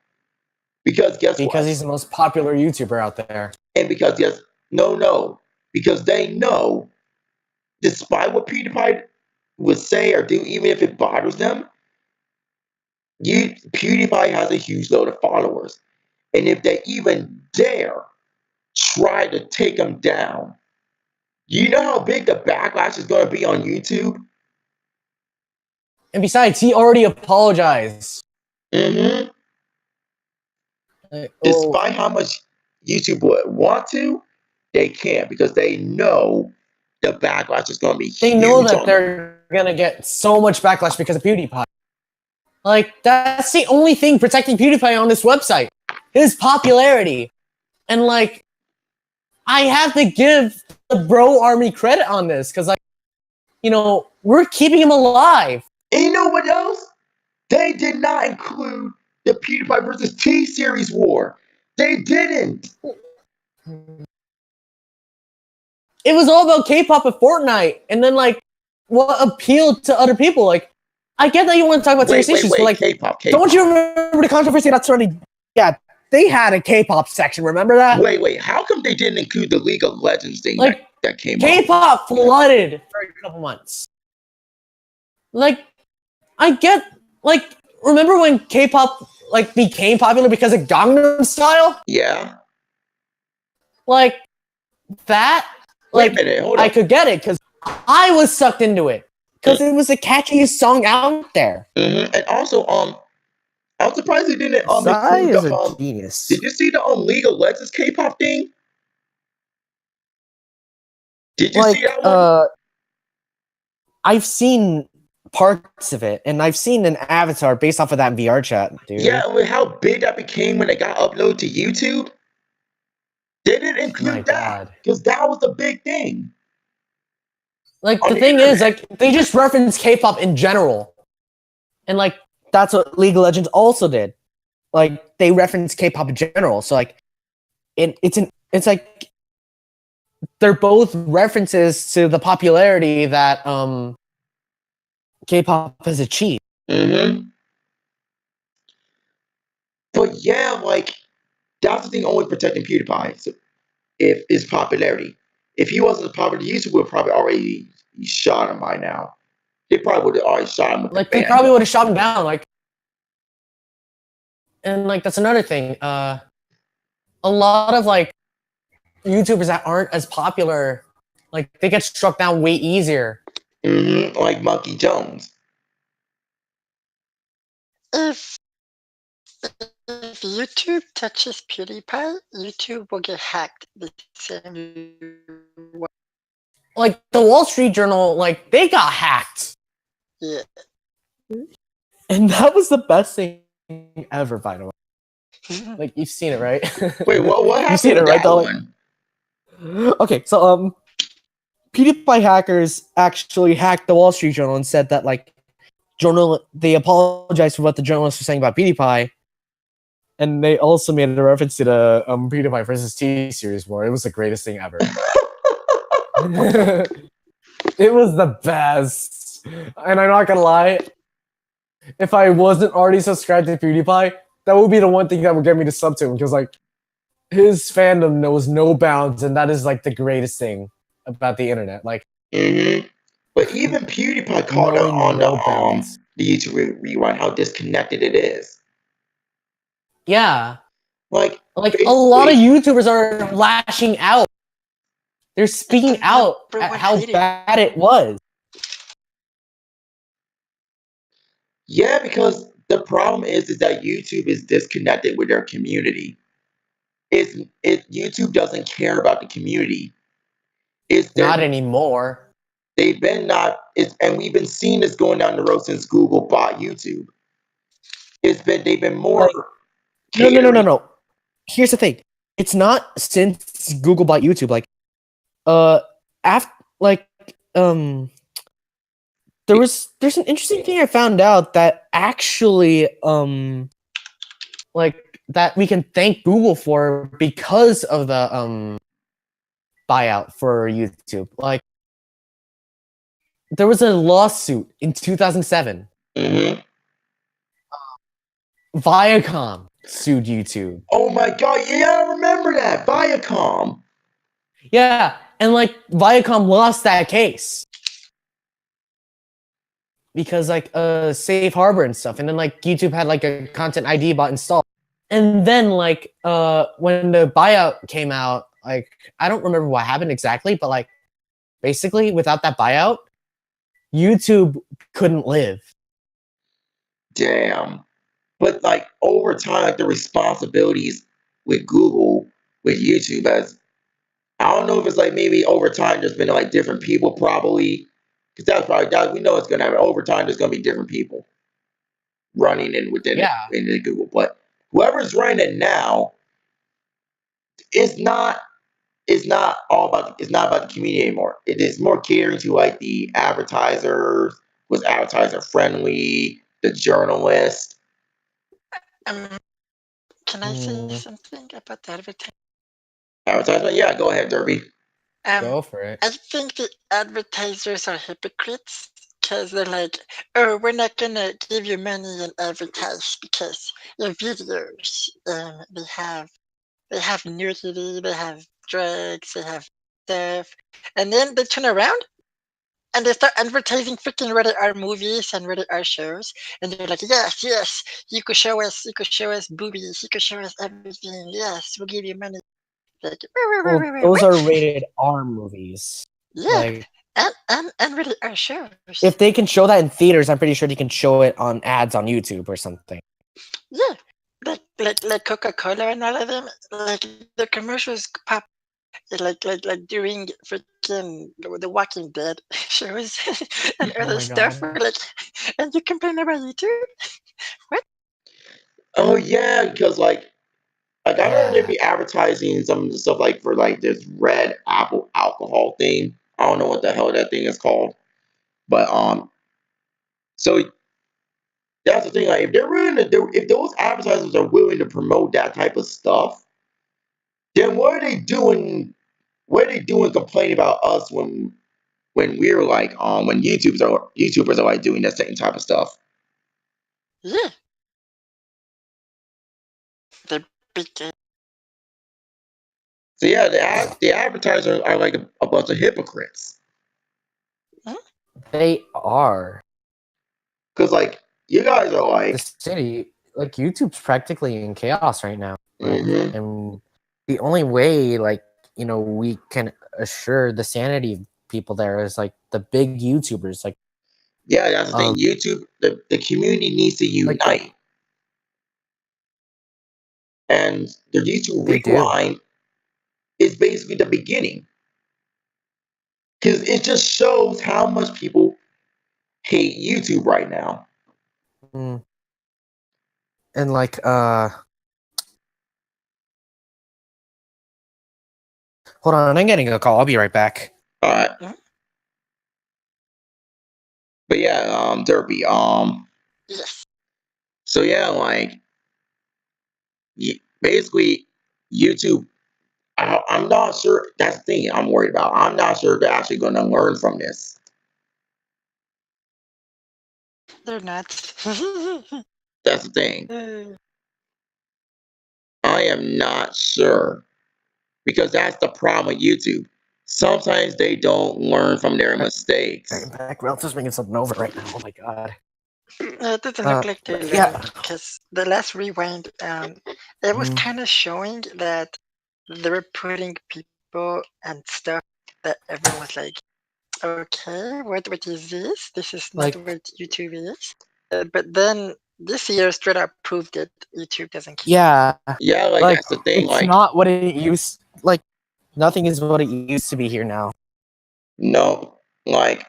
Because guess
because
what?
he's the most popular YouTuber out there.
And because yes, no, because they know, despite what PewDiePie would say or do, even if it bothers them, PewDiePie has a huge load of followers. And if they even dare try to take him down, you know how big the backlash is going to be on YouTube?
And besides, he already apologized.
Mm-hmm.
Oh,
Despite how much YouTube would want to, they can't because they know the backlash is going to be
they know
huge
that
on them.
they're gonna get so much backlash because of PewDiePie. Like, that's the only thing protecting PewDiePie on this website. His popularity. And, like, I have to give the bro army credit on this, because, like, you know, we're keeping him alive.
And you know what else? They did not include the PewDiePie versus T Series war. They didn't.
It was all about K-pop and Fortnite, and then, like, what appealed to other people. Like, I get that you want to talk about serious issues, but, like,
K-pop,
don't
K-pop.
you remember the controversy that's already... Yeah, they had a K-pop section, remember that?
Wait, how come they didn't include the League of Legends thing
Like,
that came up?
K-pop flooded for a couple months. Like, I get, like, remember when K-pop, like, became popular because of Gangnam Style?
Yeah.
Like, that,
Wait
like,
a minute, hold
I
on.
could get it, because I was sucked into it. Because it was the catchiest song out there.
Mm-hmm. And also, I'm surprised they didn't
Psy
include
is
the
a genius.
Did you see the League of Legends K-pop thing? Did you see
Like,
that one?
I've seen parts of it, and I've seen an avatar based off of that VR chat, dude.
Yeah, with how big that became when it got uploaded to YouTube. They didn't
My
include that
God.
because that was the big thing.
Like,
On
the
the
thing is,
internet.
like, they just reference K-pop in general. And, like, that's what League of Legends also did. Like, they reference K-pop in general. So, like, it's like they're both references to the popularity that K-pop has achieved.
Mm-hmm. But yeah, like that's the thing always protecting PewDiePie. So if his popularity. If he wasn't as popular, YouTube would probably already shot him by now. They probably would have already shot him with the
Like, they
ban
probably would
gun.
have shot him down. Like, and, like, that's another thing. A lot of, like, YouTubers that aren't as popular, like, they get struck down way easier.
Mm-hmm. Like Monkey Jones.
If if YouTube touches PewDiePie, YouTube will get hacked the same way.
Like, the Wall Street Journal, like, they got hacked.
Yeah.
And that was the best thing ever, by the way. Like, you've seen it, right?
Wait, what
You've
happened
seen it,
with
right,
that
Dalek?
one?
Okay, so PewDiePie hackers actually hacked the Wall Street Journal and said that, like, they apologized for what the journalists were saying about PewDiePie, and they also made a reference to the PewDiePie versus T Series war. It was the greatest thing ever. It was the best, and I'm not gonna lie. If I wasn't already subscribed to PewDiePie, that would be the one thing that would get me to sub to him, because, like, his fandom knows no bounds, and that is, like, the greatest thing about the internet. Like,
Mm-hmm. But even PewDiePie called out
knowing
on
no bounds.
the YouTube rewind how disconnected it is.
Yeah.
Like
Like, a lot of
basically,
YouTubers are lashing out. They're speaking out at
Everyone
how
hated
bad it was.
yeah, because the problem is that YouTube is disconnected with their community. YouTube doesn't care about the community. It's
Not
their
anymore.
they've been not it's and we've been seeing this going down the road since Google bought YouTube. They've been more
Like,
catering.
no. Here's the thing. It's not since Google bought YouTube. Like, after, like, there's an interesting thing I found out that actually, like, that we can thank Google for because of the buyout for YouTube. Like, there was a lawsuit in 2007.
Mm-hmm.
Viacom sued YouTube.
Oh my god, yeah, I remember that. Viacom.
Yeah, and, like, Viacom lost that case because, like, safe harbor and stuff, and then, like, YouTube had, like, a content ID bot installed, and then, like, when the buyout came out, like, I don't remember what happened exactly, but, like, basically without that buyout, YouTube couldn't live.
Damn. but like over time, like the responsibilities with Google, with YouTube, as I don't know if it's like maybe over time there's been like different people probably, because that's probably that we know it's gonna happen over time. There's gonna be different people running in within it
Yeah.
in Google, but whoever's running it now is not. It's not about the community anymore. It is more catering to like the advertisers, was advertiser friendly, the journalist.
Um, can I say
Mm,
something about the advertising?
Advertisement, yeah, go ahead, Derby.
Um,
go for it.
I think the advertisers are hypocrites because they're like, "Oh, we're not gonna give you money and advertise because your videos, they have nudity, they have drugs, they have stuff," and then they turn around and they start advertising freaking rated R movies and rated R shows, and they're like, "Yes, yes, you could show us boobies, you could show us everything. Yes, we'll give you money." Like,
Well, those are rated R movies.
yeah,
Like,
and rated R shows.
if they can show that in theaters, I'm pretty sure they can show it on ads on YouTube or something.
Yeah, like Coca-Cola and all of them, like the commercials pop like during freaking the Walking Dead shows and
Oh
other
my
stuff.
god.
Where like, and you complain about YouTube? What?
Oh yeah, because like I know they'd
Yeah.
be advertising some of the stuff like for like this red apple alcohol thing. I don't know what the hell that thing is called, but so that's the thing. Like if they're willing to do, if those advertisers are willing to promote that type of stuff, then what are they doing? What are they doing complaining about us when we're like when YouTubers are like doing that same type of stuff?
Yeah, the big.
So yeah, the advertisers are like a bunch of hypocrites.
Hmm?
They are.
Cause like you guys are
The
like,
city, like YouTube's practically in chaos right now. Like,
mm-hmm.
and the only way, like, we can assure the sanity of people there is like the big YouTubers, like,
Yeah, that's the thing. YouTube, the community needs to
like
unite, and the YouTube
they do.
Rewind is basically the beginning because it just shows how much people hate YouTube right now.
Mm. And like, hold on, I'm getting a call. I'll be right back.
All right,
Hmm?
but yeah, Derpy,
Yes.
so yeah, like basically YouTube. I'm not sure. That's the thing I'm worried about. I'm not sure they're actually going to learn from this.
They're not.
That's the thing. I am not sure because that's the problem with YouTube. Sometimes they don't learn from their
I'm
mistakes.
back. Ralph's just making something over right now. Oh my god.
It doesn't look like they
But
learned
yeah.
because the last rewind, it was
Mm,
kind of showing that they were putting people and stuff that everyone was like, okay, what is this? This is not
like,
what YouTube is. But then this year straight up proved that YouTube doesn't care.
yeah,
Yeah, like
like
that's the thing.
it's
Like,
not what it used. Like, nothing is what it used to be here now.
no, like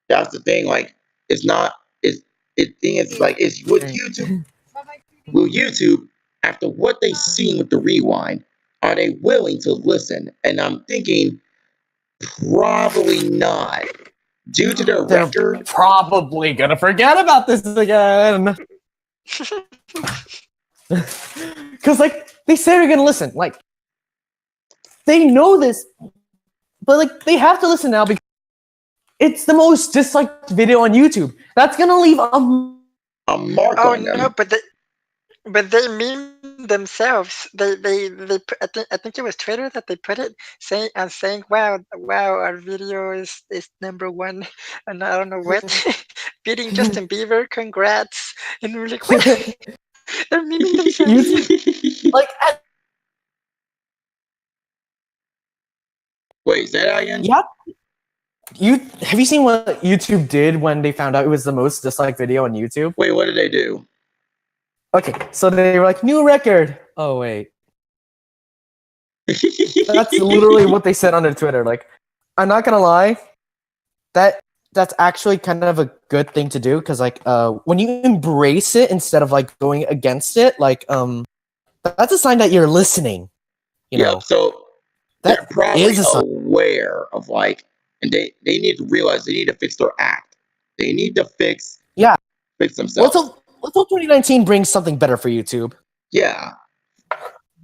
that's the thing. Like, it's not. It thing is like it's with
Right.
YouTube. Will YouTube, after what they've seen with the rewind, are they willing to listen? And I'm thinking probably not, due to their
They're
record.
probably gonna forget about this again. Because, like, they say they're gonna listen. Like, they know this, but, like, they have to listen now because it's the most disliked video on YouTube. That's gonna leave a
A mark
Oh
on
no,
them.
but they meme themselves. I think it was Twitter that they put it saying wow our video is number one and I don't know what beating Justin Bieber. Congrats! And we're like, what? They're memeing themselves.
YouTube. Like,
Wait, say that again?
yeah. Have you seen what YouTube did when they found out it was the most disliked video on YouTube?
Wait, what did they do?
Okay, so they were like, new record. Oh wait, that's literally what they said on their Twitter. Like, I'm not gonna lie, that's actually kind of a good thing to do because like when you embrace it instead of like going against it, like that's a sign that you're listening. You know,
Yep. So they're
that
probably
is a sign.
aware of like, and they need to realize they need to fix their act. They need to fix
Yeah.
themselves.
Let's hope 2019 brings something better for YouTube.
Yeah.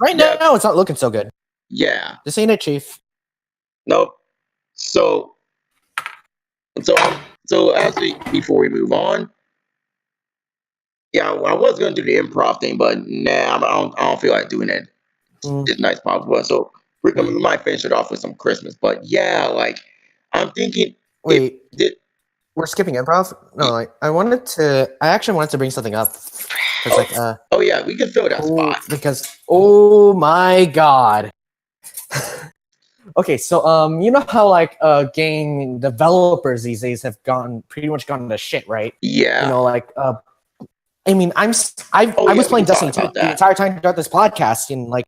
Right
Yeah.
now, it's not looking so good.
Yeah.
This ain't it, Chief.
Nope. So as before we move on, yeah, I was gonna do the improv thing, but nah, I don't feel like doing it
Mm,
this night's possible. So we
wait,
might finish it off with some Christmas. But yeah, like I'm thinking if
wait.
did
We're skipping improv. No, like I actually wanted to bring something up because like
oh yeah, we can fill that spot.
because oh my god. Okay, so you know how like game developers these days have pretty much gone to shit, right?
Yeah.
You know, like I mean, I
Oh,
was
yeah, we
playing
can talk
Destiny 2
about
the
that.
entire time throughout this podcast, and like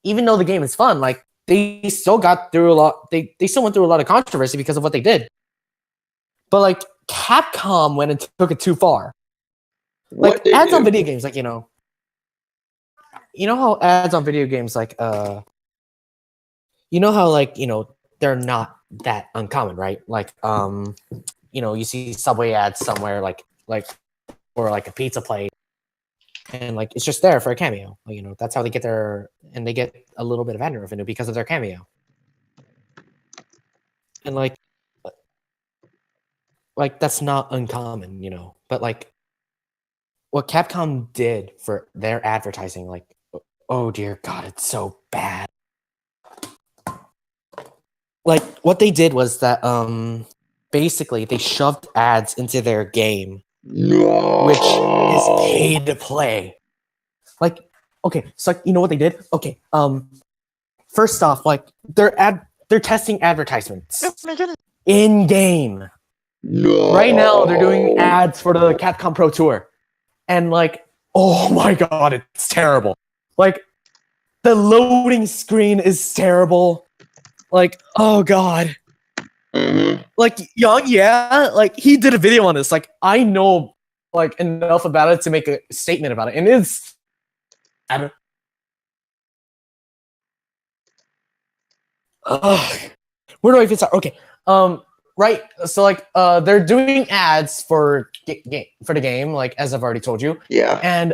even though the game is fun, like they still got through a lot. They still went through a lot of controversy because of what they did. But like Capcom went and took it too far.
What
Like
they
ads on
do?
video games, like you know how ads on video games, like you know how like they're not that uncommon, right? Like you see Subway ads somewhere, like or like a pizza plate, and like it's just there for a cameo. Like, that's how they get they get a little bit of ad revenue because of their cameo. And like that's not uncommon, But like what Capcom did for their advertising, like oh dear God, it's so bad. Like what they did was that basically they shoved ads into their game,
No.
which is paid to play. Like, okay, so you know what they did? Okay, first off, like they're testing advertisements
Oh my goodness.
in game.
No.
Right now, they're doing ads for the Capcom Pro Tour, and like, oh my god, it's terrible. Like, the loading screen is terrible. Like, oh god.
Mm-hmm.
Like Young, yeah, like he did a video on this. Like, I know like enough about it to make a statement about it, and it's. Where do I even start? Okay, right. So like, they're doing ads for the game, like as I've already told you.
Yeah.
And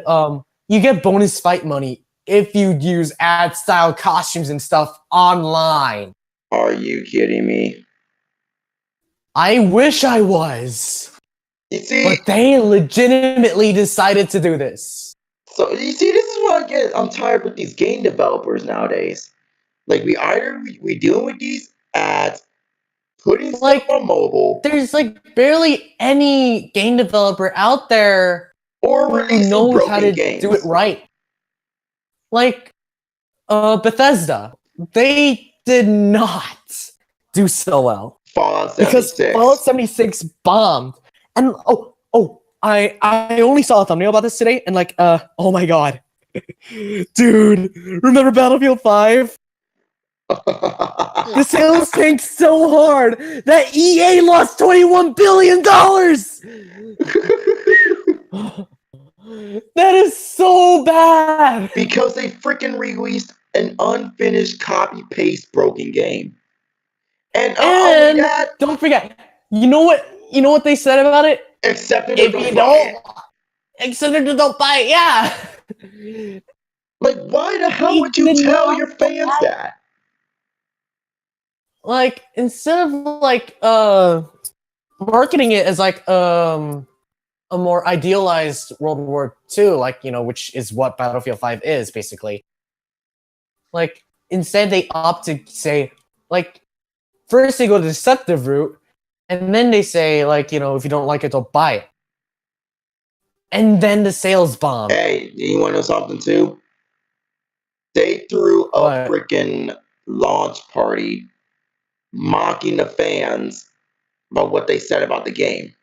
you get bonus fight money if you use ad style costumes and stuff online.
Are you kidding me?
I wish I was.
You see,
but they legitimately decided to do this.
So you see, this is what I get. I'm tired with these game developers nowadays. Like we dealing with these ads, putting
Like,
stuff on mobile,
there's like barely any game developer out there
or
who
releasing
knows how
broken
to
games.
do it right. Like, Bethesda, they did not do so well
Fallout 76.
because Fallout 76 bombed. And I only saw a thumbnail about this today, and like, oh my god, dude, remember Battlefield 5? The sales tanked so hard that EA lost $21 billion. That is so bad.
Because they freaking released an unfinished copy paste broken game. And only that,
don't forget, you know what they said about it?
except
If you don't buy it, yeah.
Like, why the hell would you tell your fans that?
Like, instead of like marketing it as like a more idealized World War II, like, which is what Battlefield 5 is basically. Like, instead they opt to say, like, first they go the deceptive route, and then they say, like, if you don't like it, don't buy it. And then the sales bomb.
Hey, you want to know something too? They threw a freaking launch party mocking the fans about what they said about the game.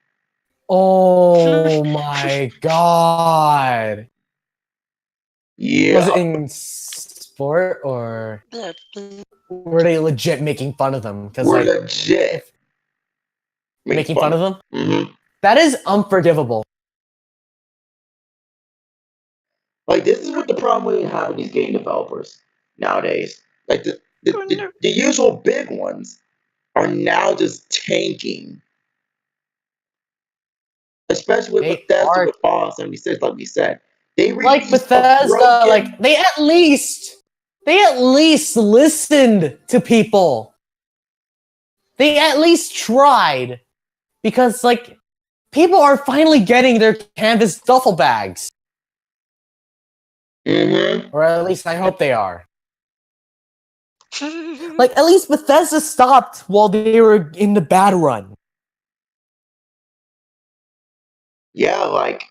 Oh my god. Was it
Yeah,
in sport or
Yeah,
were they legit making fun of them? Because
we're
like
legit
if
make
making
fun
fun
of.
of them,
Mm-hmm.
that is unforgivable.
Like this is what the problem we have with these game developers nowadays. Like
oh no.
the usual big ones are now just tanking, especially with
They
Bethesda
are
with Fallout 76. Like we said, they
like
released a
Bethesda. Like
broken.
they at least listened to people. They at least tried because like people are finally getting their canvas duffel bags,
Mm-hmm.
or at least I hope they are. Like at least Bethesda stopped while they were in the bad run.
Yeah, like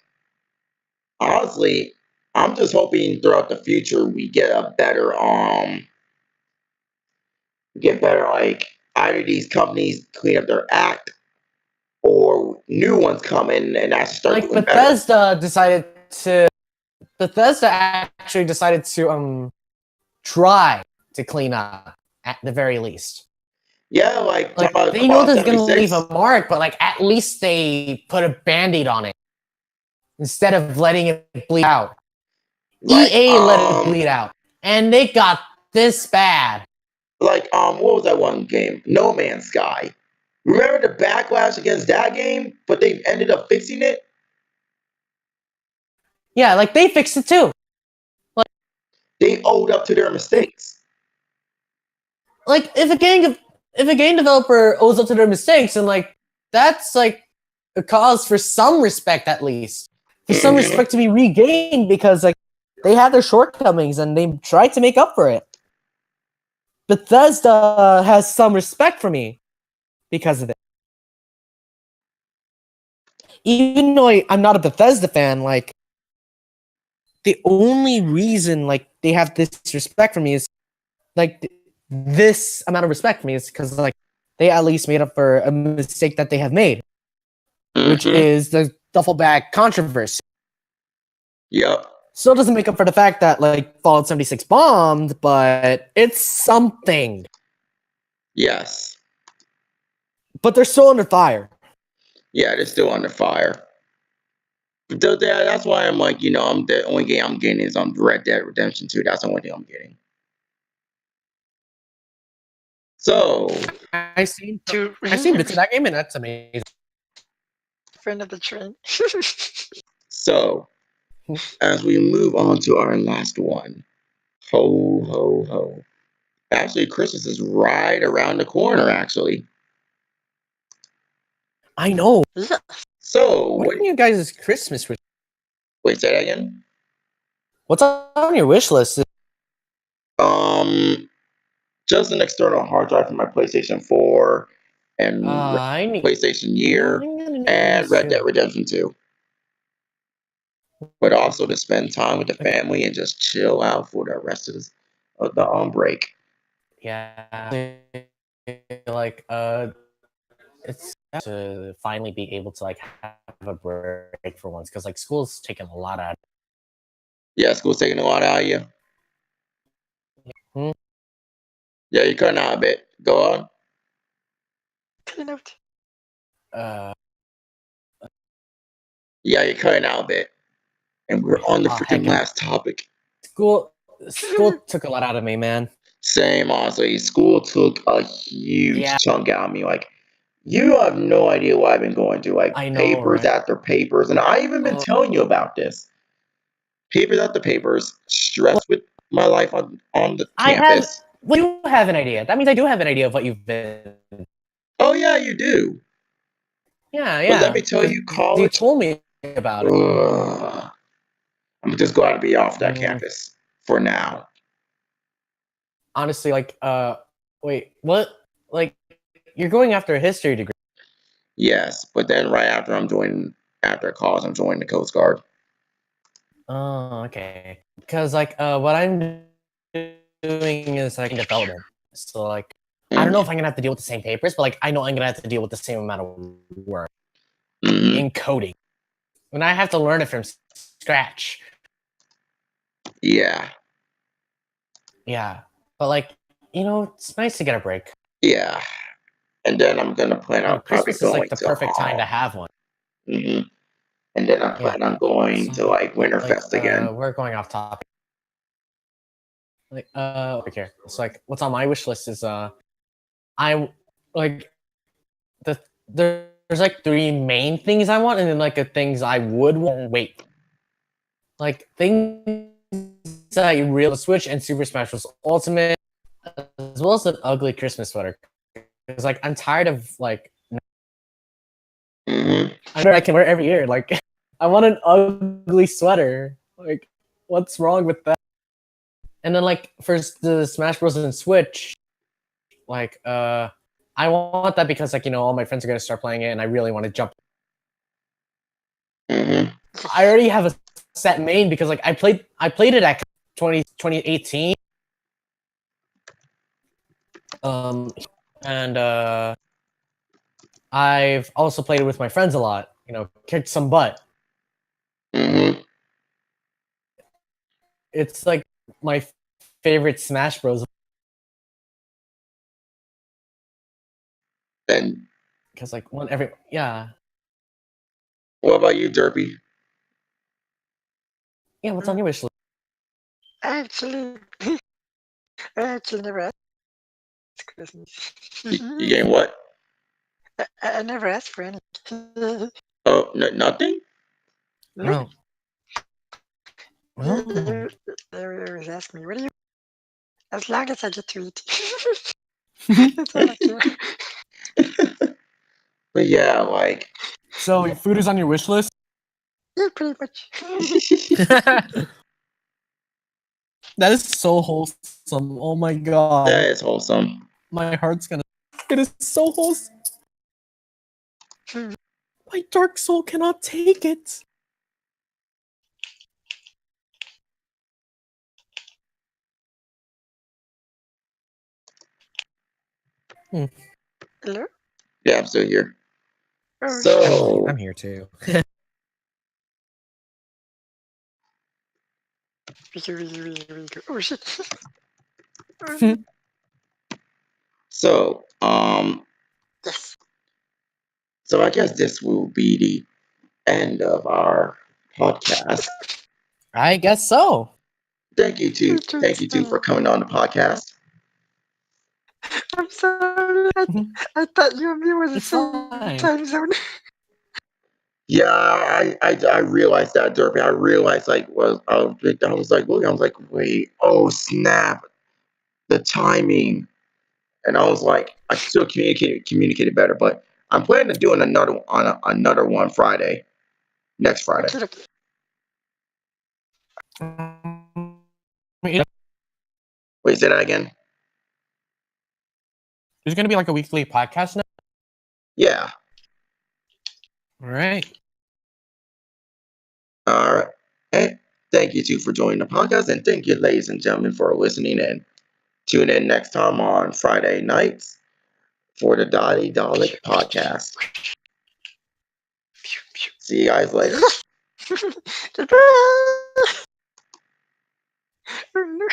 honestly, I'm just hoping throughout the future we get a better get better like either these companies clean up their act or new ones come in and actually start
Like
doing better.
Bethesda actually decided to try to clean up at the very least.
Yeah, like talk
Like
about
they know
Fallout
this is gonna leave
76.
a mark, but like at least they put a band-aid on it instead of letting it bleed out.
Like
EA let it bleed out, and they got this bad.
what was that one game? No Man's Sky. Remember the backlash against that game, but they ended up fixing it?
Yeah, like they fixed it too.
They owed up to their
If
mistakes.
like if a game developer owes up to their mistakes, and like that's like a cause for some respect at least, for some
Hmm.
respect to be regained because like they had their shortcomings and they tried to make up for it. Bethesda has some respect for me because of it. Even though I'm not a Bethesda fan, like the only reason like they have this respect for me is like this amount of respect for me is because like they at least made up for a mistake that they have made, which
Hmm.
is the duffel bag controversy.
Yep.
Still doesn't make up for the fact that like Fallout 76 bombed, but it's something.
Yes.
But they're still under fire.
Yeah, they're still under fire. That's why I'm like, I'm the only game I'm getting is Red Dead Redemption 2. That's the only thing I'm getting. So,
I seen
To
I seen bits of that game and that's amazing.
friend of the train.
so as we move on to our last one, ho ho ho. Actually, Christmas is right around the corner. Actually,
I know.
Yeah.
so
What are you guys' Christmas wish?
wait, say that again.
What's on your wish list?
Um, just an external hard drive for my PlayStation 4 and
I need.
PlayStation
You know,
Year
I'm gonna need
and
those
Red Dead
too.
Redemption 2. But also to spend time with the family and just chill out for the rest of the break.
Yeah, like it's to finally be able to like have a break for once because like school's taking a lot out.
Yeah, school's taking a lot out of you.
Hmm?
Yeah, you're cutting out a bit. Go on.
Clean out.
Uh,
Yeah, you're cutting out a bit. And we're on the freaking
heck, and
last topic.
school took a lot out of me, man.
Same, honestly. School took a huge
Yeah,
chunk out of me. Like, you have no idea what I've been going through. Like,
I know,
papers
right?
after papers. And I even been
Oh,
telling you about this. Papers after papers, stress with my life on the
I have.
campus.
Well, you have an idea. That means I do have an idea of what you've been.
Oh, yeah, you do.
Yeah,
But let
yeah,
me tell
because
you,
you
college,
told me about it.
ugh, I'm just glad to be off that
Mm,
campus for now.
honestly, like, wait, what? Like, you're going after a history degree.
Yes, but then right after after college, I'm joining the Coast Guard.
Oh, okay. Because like what I'm doing is like development. So like I don't know if I'm gonna have to deal with the same papers, but like I know I'm gonna have to deal with the same amount of work
Mm-hmm.
in coding. And I have to learn it from scratch.
Yeah.
Yeah, but like it's nice to get a break.
Yeah. And then I'm gonna plan on
And
probably
Christmas is like
going
the
to
perfect time to have one.
hmm and then I
Yeah.
plan on going to
So,
like Winterfest again.
we're going off topic. Like, over here. It's like what's on my wish list is I like there's like three main things I want, and then like the things I would want. Wait, like things that I really Switch and Super Smash Bros. Ultimate, as well as an ugly Christmas sweater. Because like I'm tired of like
hmm
I can wear every year. Like I want an ugly sweater. Like what's wrong with that? And then like for the Smash Bros. And Switch, like I want that because like all my friends are gonna start playing it, and I really want to jump.
hmm
I already have a set main because like I played it at 2018. And I've also played it with my friends a lot. Kicked some butt.
hmm
It's like my favorite Smash Bros.
And
Because like one every yeah.
what about you, Derpy?
Yeah, what's on your wish list?
Actually, I actually never asked Christmas.
You getting what?
I never asked for anything.
Oh, nothing.
Oh.
They
Oh.
always ask me, what do you? As long as I get to eat. That's all I care.
But yeah, like
So food is on your wish list?
Yeah, pretty much.
That is so wholesome. Oh my god.
that is wholesome.
My heart's gonna. It is so wholesome. My dark soul cannot take it.
Hello?
Yeah, I'm still here.
Oh, shit.
So
I'm here too.
Oh, shit.
so
Yes.
so I guess this will be the end of our podcast.
I guess so.
Thank you
You
to
too,
thank you two for coming on the podcast.
I'm sorry. I thought you and me were the
It's
same
fine.
time zone.
Yeah, I realized that, Derpy. I realized like I was like looking, I was like, wait, oh snap, the timing. And I was like, I still communicated better, but I'm planning to doing another one Friday, next Friday.
Okay, okay.
Wait, say that again?
There's gonna be like a weekly podcast now.
Yeah.
All right.
All right. And thank you two for joining the podcast, and thank you, ladies and gentlemen, for listening in. Tune in next time on Friday nights for the Dalek podcast. See you guys later.
Goodbye. Oh, no.